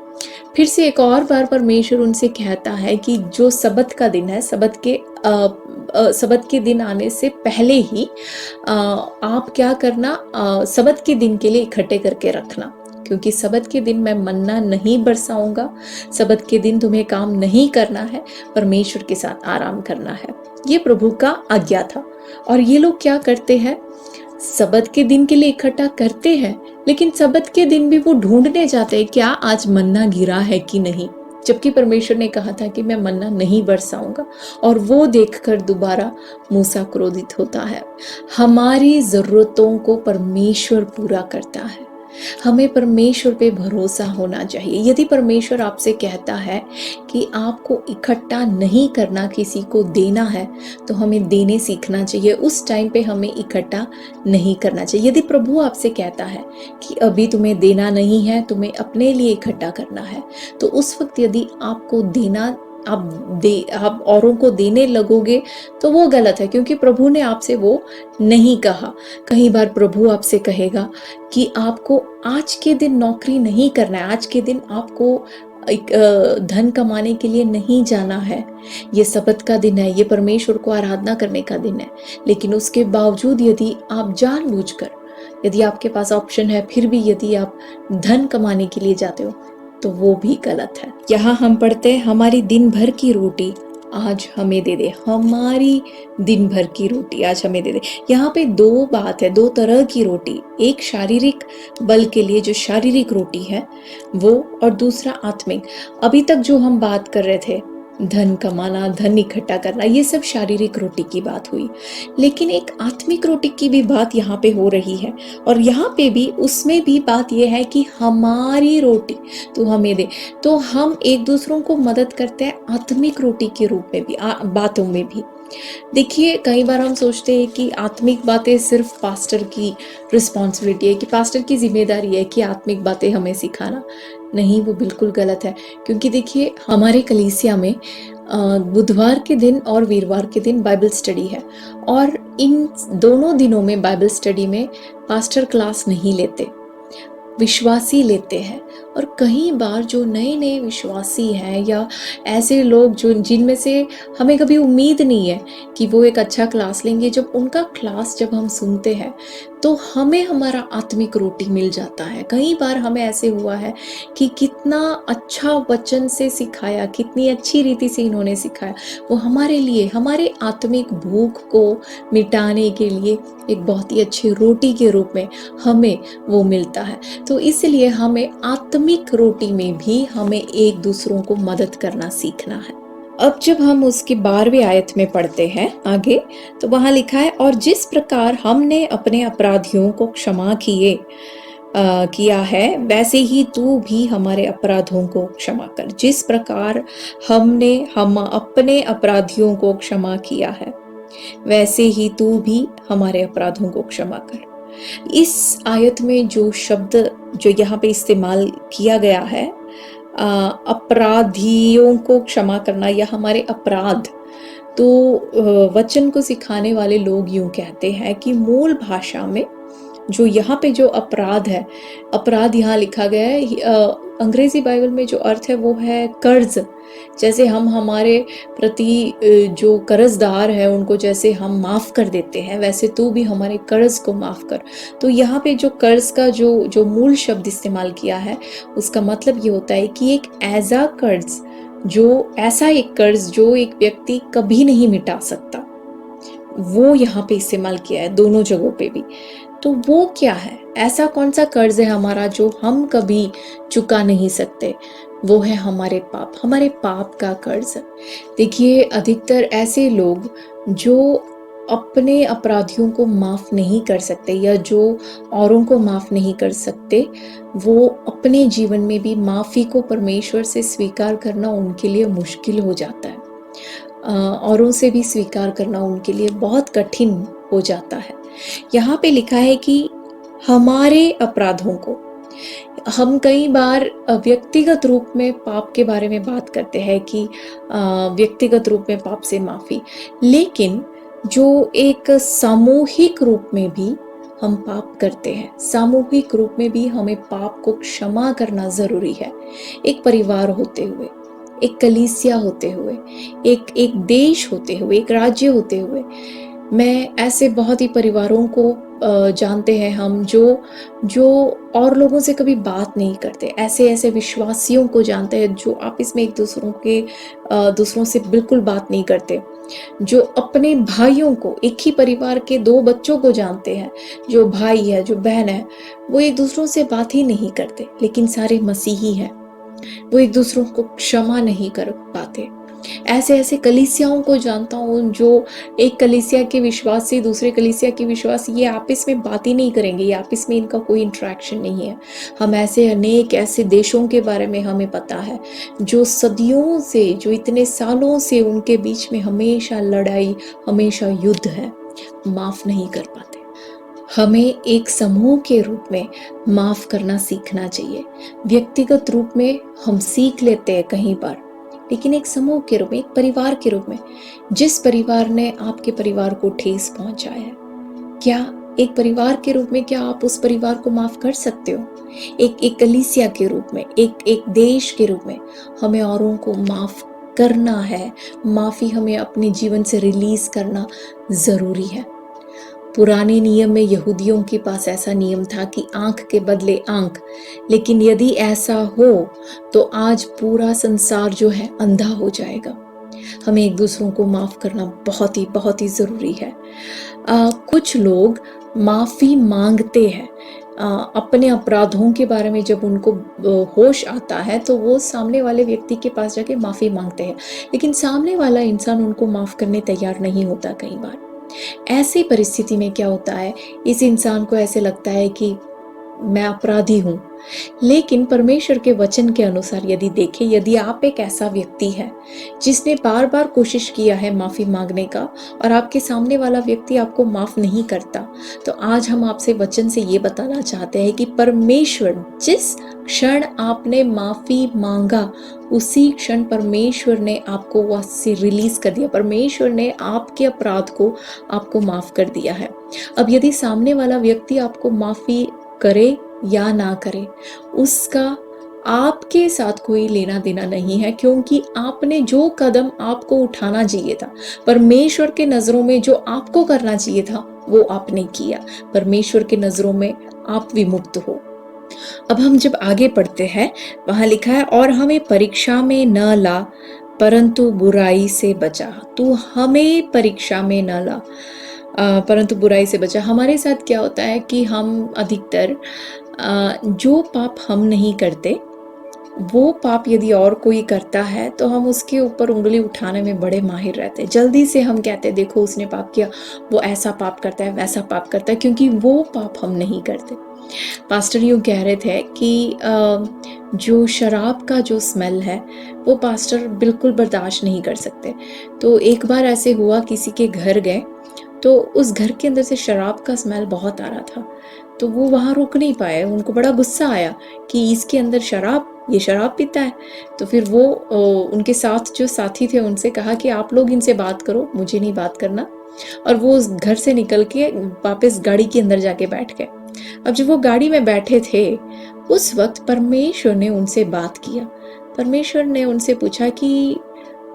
फिर से एक और बार परमेश्वर उनसे कहता है कि जो सबत का दिन है, सबत के दिन आने से पहले ही आप क्या करना, सबत के दिन के लिए इकट्ठे करके रखना, क्योंकि सबत के दिन मैं मन्ना नहीं बरसाऊंगा, सबत के दिन तुम्हें काम नहीं करना है, परमेश्वर के साथ आराम करना है। ये प्रभु का आज्ञा था। और ये लोग क्या करते हैं, सबत के दिन के लिए इकट्ठा करते हैं, लेकिन सबत के दिन भी वो ढूंढने जाते हैं क्या आज मन्ना गिरा है कि नहीं, जबकि परमेश्वर ने कहा था कि मैं मन्ना नहीं बरसाऊंगा। और वो देखकर दोबारा मूसा क्रोधित होता है। हमारी जरूरतों को परमेश्वर पूरा करता है, हमें परमेश्वर पे भरोसा होना चाहिए। यदि परमेश्वर आपसे कहता है कि आपको इकट्ठा नहीं करना, किसी को देना है, तो हमें देने सीखना चाहिए। उस टाइम पे हमें इकट्ठा नहीं करना चाहिए। यदि प्रभु आपसे कहता है कि अभी तुम्हें देना नहीं है, तुम्हें अपने लिए इकट्ठा करना है, तो उस वक्त यदि आपको देना, आप औरों को देने लगोगे तो वो गलत है, क्योंकि प्रभु ने आपसे वो नहीं कहा। कई बार प्रभु आपसे कहेगा कि आपको आज के दिन नौकरी नहीं करना है, आज के दिन आपको धन कमाने के लिए नहीं जाना है, ये सबत का दिन है, ये परमेश्वर को आराधना करने का दिन है। लेकिन उसके बावजूद यदि आप जानबूझकर, यदि आपके पास ऑप्शन है, फिर भी यदि आप धन कमाने के लिए जाते हो, तो वो भी गलत है। यहाँ हम पढ़ते हैं, हमारी दिन भर की रोटी आज हमें दे दे, हमारी दिन भर की रोटी आज हमें दे दे। यहाँ पे दो बात है, दो तरह की रोटी, एक शारीरिक बल के लिए जो शारीरिक रोटी है वो, और दूसरा आत्मिक। अभी तक जो हम बात कर रहे थे, धन कमाना, धन इकट्ठा करना, ये सब शारीरिक रोटी की बात हुई, लेकिन एक आत्मिक रोटी की भी बात यहाँ पे हो रही है। और यहाँ पे भी, उसमें भी बात यह है कि हमारी रोटी तो हमें दे। तो हम एक दूसरों को मदद करते हैं आत्मिक रोटी के रूप में भी, बातों में भी। देखिए, कई बार हम सोचते हैं कि आत्मिक बातें सिर्फ पास्टर की रिस्पॉन्सिबिलिटी है, कि पास्टर की जिम्मेदारी है कि आत्मिक बातें हमें सिखाना। नहीं, वो बिल्कुल गलत है। क्योंकि देखिए, हमारे कलीसिया में बुधवार के दिन और वीरवार के दिन बाइबल स्टडी है, और इन दोनों दिनों में बाइबल स्टडी में पास्टर क्लास नहीं लेते, विश्वासी लेते हैं। और कई बार जो नए नए विश्वासी हैं, या ऐसे लोग जो जिनमें से हमें कभी उम्मीद नहीं है कि वो एक अच्छा क्लास लेंगे, जब उनका क्लास जब हम सुनते हैं तो हमें हमारा आत्मिक रोटी मिल जाता है। कई बार हमें ऐसे हुआ है कि कितना अच्छा वचन से सिखाया, कितनी अच्छी रीति से इन्होंने सिखाया, वो हमारे लिए, हमारे आत्मिक भूख को मिटाने के लिए एक बहुत ही अच्छी रोटी के रूप में हमें वो मिलता है। तो इसलिए हमें आत्मिक रोटी में भी हमें एक दूसरों को मदद करना सीखना है। अब जब हम उसके 12वें आयत में पढ़ते हैं आगे, तो वहां लिखा है, और जिस प्रकार हमने अपने अपराधियों को क्षमा किया है, वैसे ही तू भी हमारे अपराधों को क्षमा कर। जिस प्रकार हम अपने अपराधियों को क्षमा किया है, वैसे ही तू भी हमारे अपराधों को क्षमा कर। इस आयत में जो शब्द जो यहाँ पे इस्तेमाल किया गया है, अपराधियों को क्षमा करना या हमारे अपराध, तो वचन को सिखाने वाले लोग यूं कहते हैं कि मूल भाषा में जो यहाँ पे जो अपराध है, अपराध यहाँ लिखा गया है, अंग्रेजी बाइबल में जो अर्थ है वो है कर्ज। जैसे हम हमारे प्रति जो कर्जदार है उनको जैसे हम माफ कर देते हैं, वैसे तू भी हमारे कर्ज को माफ कर। तो यहाँ पे जो कर्ज का जो मूल शब्द इस्तेमाल किया है, उसका मतलब ये होता है कि एक ऐसा कर्ज, जो ऐसा एक कर्ज जो एक व्यक्ति कभी नहीं मिटा सकता, वो यहाँ पे इस्तेमाल किया है दोनों जगहों पे भी। तो वो क्या है, ऐसा कौन सा कर्ज है हमारा जो हम कभी चुका नहीं सकते? वो है हमारे पाप का कर्ज। देखिए, अधिकतर ऐसे लोग जो अपने अपराधियों को माफ नहीं कर सकते या जो औरों को माफ नहीं कर सकते, वो अपने जीवन में भी माफी को परमेश्वर से स्वीकार करना उनके लिए मुश्किल हो जाता है। औरों से भी स्वीकार करना उनके लिए बहुत कठिन हो जाता है। यहाँ पे लिखा है कि हमारे अपराधों को, हम कई बार व्यक्तिगत रूप में पाप के बारे में बात करते हैं कि व्यक्तिगत रूप में पाप से माफी, लेकिन जो एक सामूहिक रूप में भी हम पाप करते हैं, सामूहिक रूप में भी हमें पाप को क्षमा करना जरूरी है। एक परिवार होते हुए, एक कलीसिया होते हुए, एक देश होते हुए, एक राज्य होते हुए, मैं ऐसे बहुत ही परिवारों को जानते हैं हम जो और लोगों से कभी बात नहीं करते। ऐसे विश्वासियों को जानते हैं जो आपस में एक दूसरों से बिल्कुल बात नहीं करते, जो अपने भाइयों को, एक ही परिवार के 2 बच्चों को जानते हैं, जो भाई है, जो बहन है, वो एक दूसरों से बात ही नहीं करते, लेकिन सारे मसीही हैं, वो एक दूसरों को क्षमा नहीं कर पाते। ऐसे कलीसियाओं को जानता हूँ जो एक कलीसिया के विश्वासी दूसरे कलीसिया के विश्वासी ये आपस में बात ही नहीं करेंगे, ये आपस में इनका कोई इंटरेक्शन नहीं है। हम अनेक ऐसे देशों के बारे में हमें पता है जो सदियों से, जो इतने सालों से उनके बीच में हमेशा लड़ाई, हमेशा युद्ध है, माफ नहीं कर पाते। हमें एक समूह के रूप में माफ करना सीखना चाहिए। व्यक्तिगत रूप में हम सीख लेते हैं कहीं बार, लेकिन एक समूह के रूप में, एक परिवार के रूप में, जिस परिवार ने आपके परिवार को ठेस पहुंचाया है, क्या एक परिवार के रूप में क्या आप उस परिवार को माफ कर सकते हो? एक कलीसिया के रूप में, एक देश के रूप में हमें औरों को माफ करना है। माफी हमें अपने जीवन से रिलीज करना जरूरी है। पुराने नियम में यहूदियों के पास ऐसा नियम था कि आंख के बदले आंख, लेकिन यदि ऐसा हो तो आज पूरा संसार जो है अंधा हो जाएगा। हमें एक दूसरों को माफ करना बहुत ही जरूरी है। कुछ लोग माफी मांगते हैं अपने अपराधों के बारे में। जब उनको होश आता है तो वो सामने वाले व्यक्ति के पास जाके माफी मांगते हैं, लेकिन सामने वाला इंसान उनको माफ करने तैयार नहीं होता। कई बार ऐसी परिस्थिति में क्या होता है, इस इंसान को ऐसे लगता है कि मैं अपराधी हूं, लेकिन परमेश्वर के वचन के अनुसार यदि देखें, यदि आप एक ऐसा व्यक्ति है जिसने बार बार कोशिश किया है माफी मांगने का और आपके सामने वाला व्यक्ति आपको माफ नहीं करता, तो आज हम आपसे वचन से ये बताना चाहते हैं कि परमेश्वर, जिस क्षण आपने माफी मांगा उसी क्षण परमेश्वर ने आपको वहां से रिलीज कर दिया। परमेश्वर ने आपके अपराध को आपको माफ कर दिया है। अब यदि सामने वाला व्यक्ति आपको माफी करे या ना करे, उसका आपके साथ कोई लेना देना नहीं है, क्योंकि आपने जो कदम आपको उठाना चाहिए था, परमेश्वर के नजरों में जो आपको करना चाहिए था, वो आपने किया। परमेश्वर के नजरों में आप विमुक्त हो। अब हम जब आगे पढ़ते हैं, वहां लिखा है, और हमें परीक्षा में न ला परंतु बुराई से बचा। तू हमें परीक्षा में न ला परंतु बुराई से बचा। हमारे साथ क्या होता है कि हम अधिकतर जो पाप हम नहीं करते, वो पाप यदि और कोई करता है तो हम उसके यूपर उंगली उठाने में बड़े माहिर रहते हैं। जल्दी से हम कहते हैं देखो उसने पाप किया, वो ऐसा पाप करता है, वैसा पाप करता है, क्योंकि वो पाप हम नहीं करते। पास्टर यूँ कह रहे थे कि जो शराब का जो स्मेल है वो पास्टर बिल्कुल बर्दाश्त नहीं कर सकते। तो एक बार ऐसे हुआ, किसी के घर गए तो उस घर के अंदर से शराब का स्मेल बहुत आ रहा था, तो वो वहाँ रुक नहीं पाए। उनको बड़ा गुस्सा आया कि इसके अंदर ये शराब पीता है। तो फिर वो उनके साथ जो साथी थे उनसे कहा कि आप लोग इनसे बात करो, मुझे नहीं बात करना। और वो उस घर से निकल के वापस गाड़ी के अंदर जाके बैठ गए। अब जब वो गाड़ी में बैठे थे उस वक्त परमेश्वर ने उनसे बात किया। परमेश्वर ने उनसे पूछा कि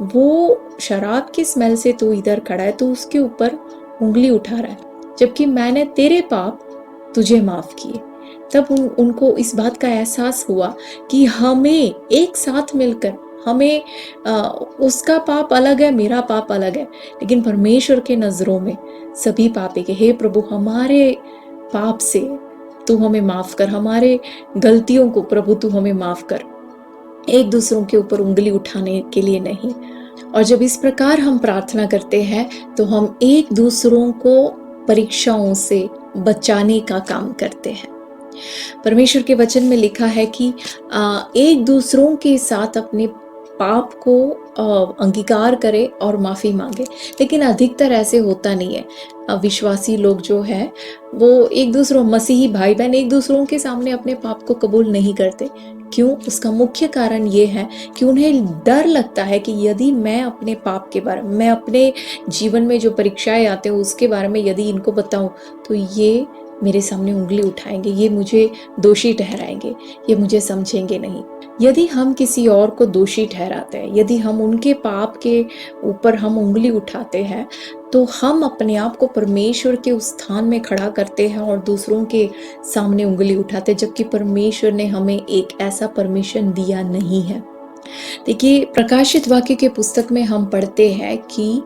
वो शराब की स्मेल से तू इधर खड़ा है, तू उसके ऊपर उंगली उठा रहा है, जबकि मैंने तेरे पाप तुझे माफ किए। तब उनको इस बात का एहसास हुआ कि हमें एक साथ मिलकर, हमें उसका पाप अलग है, मेरा पाप अलग है, लेकिन परमेश्वर के नजरों में सभी पाप एक है। हे प्रभु, हमारे पाप से तू हमें माफ कर, हमारे गलतियों को प्रभु तू हमें माफ कर, एक दूसरों के ऊपर उंगली उठाने के लिए नहीं। और जब इस प्रकार हम प्रार्थना करते हैं तो हम एक दूसरों को परीक्षाओं से बचाने का काम करते हैं। परमेश्वर के वचन में लिखा है कि एक दूसरों के साथ अपने पाप को अंगीकार करे और माफी मांगे, लेकिन अधिकतर ऐसे होता नहीं है। विश्वासी लोग जो है वो एक दूसरों, मसीही भाई बहन एक दूसरों के सामने अपने पाप को कबूल नहीं करते। क्यों? उसका मुख्य कारण ये है कि उन्हें डर लगता है कि यदि मैं अपने पाप के बारे में, मैं अपने जीवन में जो परीक्षाएं आते हैं उसके बारे में यदि इनको बताऊं तो ये मेरे सामने उंगली उठाएंगे, ये मुझे दोषी ठहराएंगे, ये मुझे समझेंगे नहीं। यदि हम किसी और को दोषी ठहराते हैं, यदि हम उनके पाप के ऊपर हम उंगली उठाते हैं, तो हम अपने आप को परमेश्वर के उस स्थान में खड़ा करते हैं और दूसरों के सामने उंगली उठाते हैं, जबकि परमेश्वर ने हमें एक ऐसा परमिशन दिया नहीं है। देखिए, प्रकाशित वाक्य के पुस्तक में हम पढ़ते हैं कि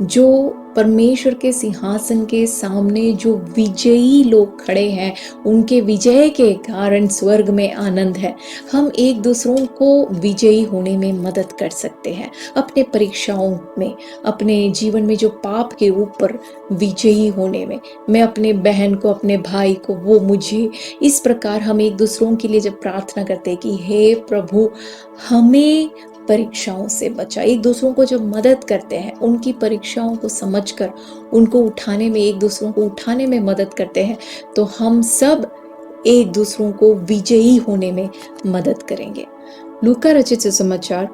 जो परमेश्वर के सिंहासन के सामने जो विजयी लोग खड़े हैं, उनके विजय के कारण स्वर्ग में आनंद है। हम एक दूसरों को विजयी होने में मदद कर सकते हैं, अपने परीक्षाओं में, अपने जीवन में जो पाप के ऊपर विजयी होने में। मैं अपने बहन को, अपने भाई को, वो मुझे, इस प्रकार हम एक दूसरों के लिए जब प्रार्थना करते हैं कि हे प्रभु हमें परीक्षाओं से बचा, एक दूसरों को जब मदद करते हैं, उनकी परीक्षाओं को समझकर उनको उठाने में, एक दूसरों को उठाने में मदद करते हैं, तो हम सब एक दूसरों को विजयी होने में मदद करेंगे। लूका रचित सुसमाचार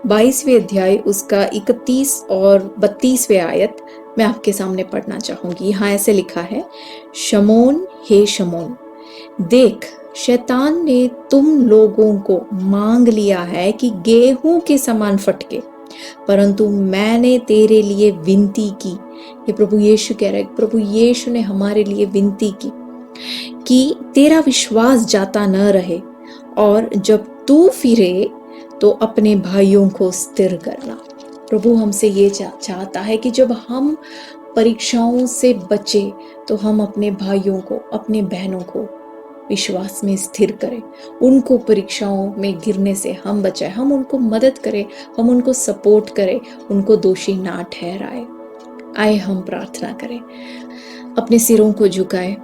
22वें अध्याय उसका 31 और 32वें आयत मैं आपके सामने पढ़ना चाहूंगी। यहाँ ऐसे लिखा है, शमौन, हे शमौन, देख शैतान ने तुम लोगों को मांग लिया है कि गेहूं के समान फटके, परंतु मैंने तेरे लिए विनती की। ये प्रभु यीशु कह रहे हैं, प्रभु यीशु ने हमारे लिए विनती की कि तेरा विश्वास जाता न रहे, और जब तू फिरे तो अपने भाइयों को स्थिर करना। प्रभु हमसे ये चाहता है कि जब हम परीक्षाओं से बचे तो हम अपने भाइयों को, अपने बहनों को विश्वास में स्थिर करें, उनको परीक्षाओं में गिरने से हम बचाएं, हम उनको मदद करें, हम उनको सपोर्ट करें, उनको दोषी ना ठहराए। आए हम प्रार्थना करें, अपने सिरों को झुकाएं,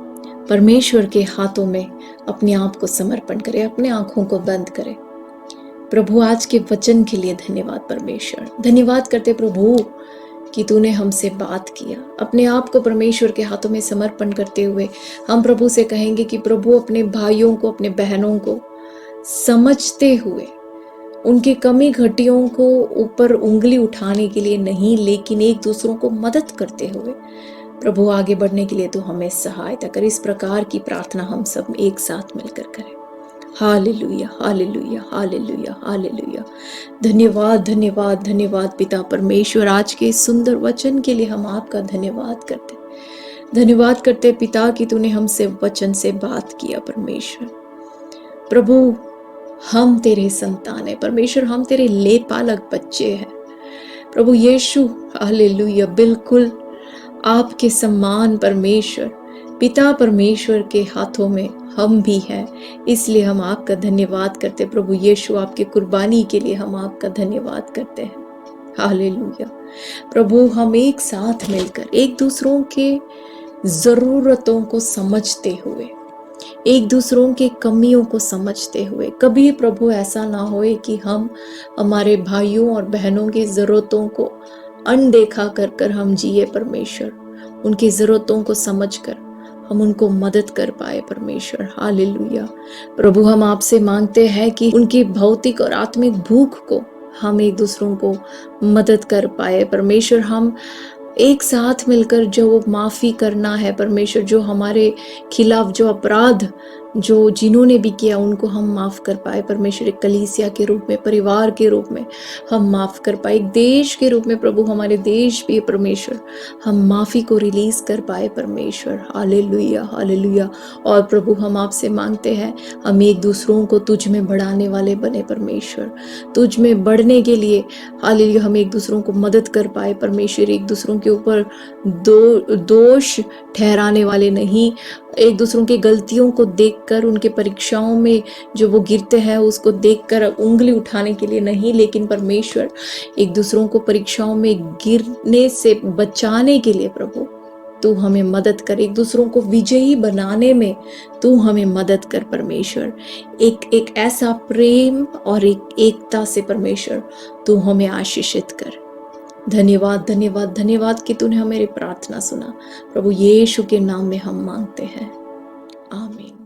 परमेश्वर के हाथों में अपने आप को समर्पण करें, अपने आंखों को बंद करें। प्रभु आज के वचन के लिए धन्यवाद परमेश्वर, धन्यवाद करते प्रभु कि तूने हमसे बात किया। अपने आप को परमेश्वर के हाथों में समर्पण करते हुए हम प्रभु से कहेंगे कि प्रभु अपने भाइयों को, अपने बहनों को समझते हुए, उनके कमी घटियों को ऊपर उंगली उठाने के लिए नहीं, लेकिन एक दूसरों को मदद करते हुए प्रभु आगे बढ़ने के लिए तो हमें सहायता कर। इस प्रकार की प्रार्थना हम सब एक साथ मिलकर करें। Hallelujah, hallelujah, hallelujah, hallelujah. धन्यवाद, धन्यवाद, धन्यवाद पिता परमेश्वर, आज के सुंदर वचन के लिए हम आपका धन्यवाद करते, धन्यवाद करते पिता कि तूने हमसे वचन से बात किया। परमेश्वर प्रभु, हम तेरे संतान है परमेश्वर, हम तेरे लेपालक बच्चे हैं प्रभु यीशु। हालेलुया, बिल्कुल आपके सम्मान परमेश्वर पिता परमेश्वर के हाथों में हम भी हैं, इसलिए हम आपका धन्यवाद करते प्रभु यीशु। आपके कुर्बानी के लिए हम आपका धन्यवाद करते हैं। हालेलुया प्रभु, हम एक साथ मिलकर एक दूसरों के जरूरतों को समझते हुए, एक दूसरों के कमियों को समझते हुए, कभी प्रभु ऐसा ना होए कि हम हमारे भाइयों और बहनों की जरूरतों को अनदेखा कर कर हम जिए परमेश्वर। उनकी जरूरतों को समझकर हम उनको मदद कर पाए परमेश्वर। हालेलुया प्रभु, हम आपसे मांगते हैं कि उनकी भौतिक और आत्मिक भूख को हम एक दूसरों को मदद कर पाए परमेश्वर। हम एक साथ मिलकर जो माफ़ी करना है परमेश्वर, जो हमारे खिलाफ जो अपराध जो जिन्होंने भी किया उनको हम माफ़ कर पाए परमेश्वर। एक कलीसिया के रूप में, परिवार के रूप में हम माफ़ कर पाए, एक देश के रूप में प्रभु, हमारे देश भी परमेश्वर हम माफ़ी को रिलीज़ कर पाए परमेश्वर। Hallelujah hallelujah. और प्रभु हम आपसे मांगते हैं हम एक दूसरों को तुझ में बढ़ाने वाले बने परमेश्वर, तुझ में बढ़ने के लिए हालेलुया हम एक दूसरों को मदद कर पाए परमेश्वर, एक दूसरों के ऊपर दोष ठहराने वाले नहीं, एक दूसरों की गलतियों को देखकर उनके परीक्षाओं में जो वो गिरते हैं उसको देखकर उंगली उठाने के लिए नहीं, लेकिन परमेश्वर एक दूसरों को परीक्षाओं में गिरने से बचाने के लिए प्रभु तू हमें मदद कर, एक दूसरों को विजयी बनाने में तू हमें मदद कर परमेश्वर। एक ऐसा प्रेम और एक एकता से परमेश्वर तू हमें आशीषित कर। धन्यवाद धन्यवाद धन्यवाद कि तूने हमारी प्रार्थना सुना प्रभु, यीशु के नाम में हम मांगते हैं, आमीन।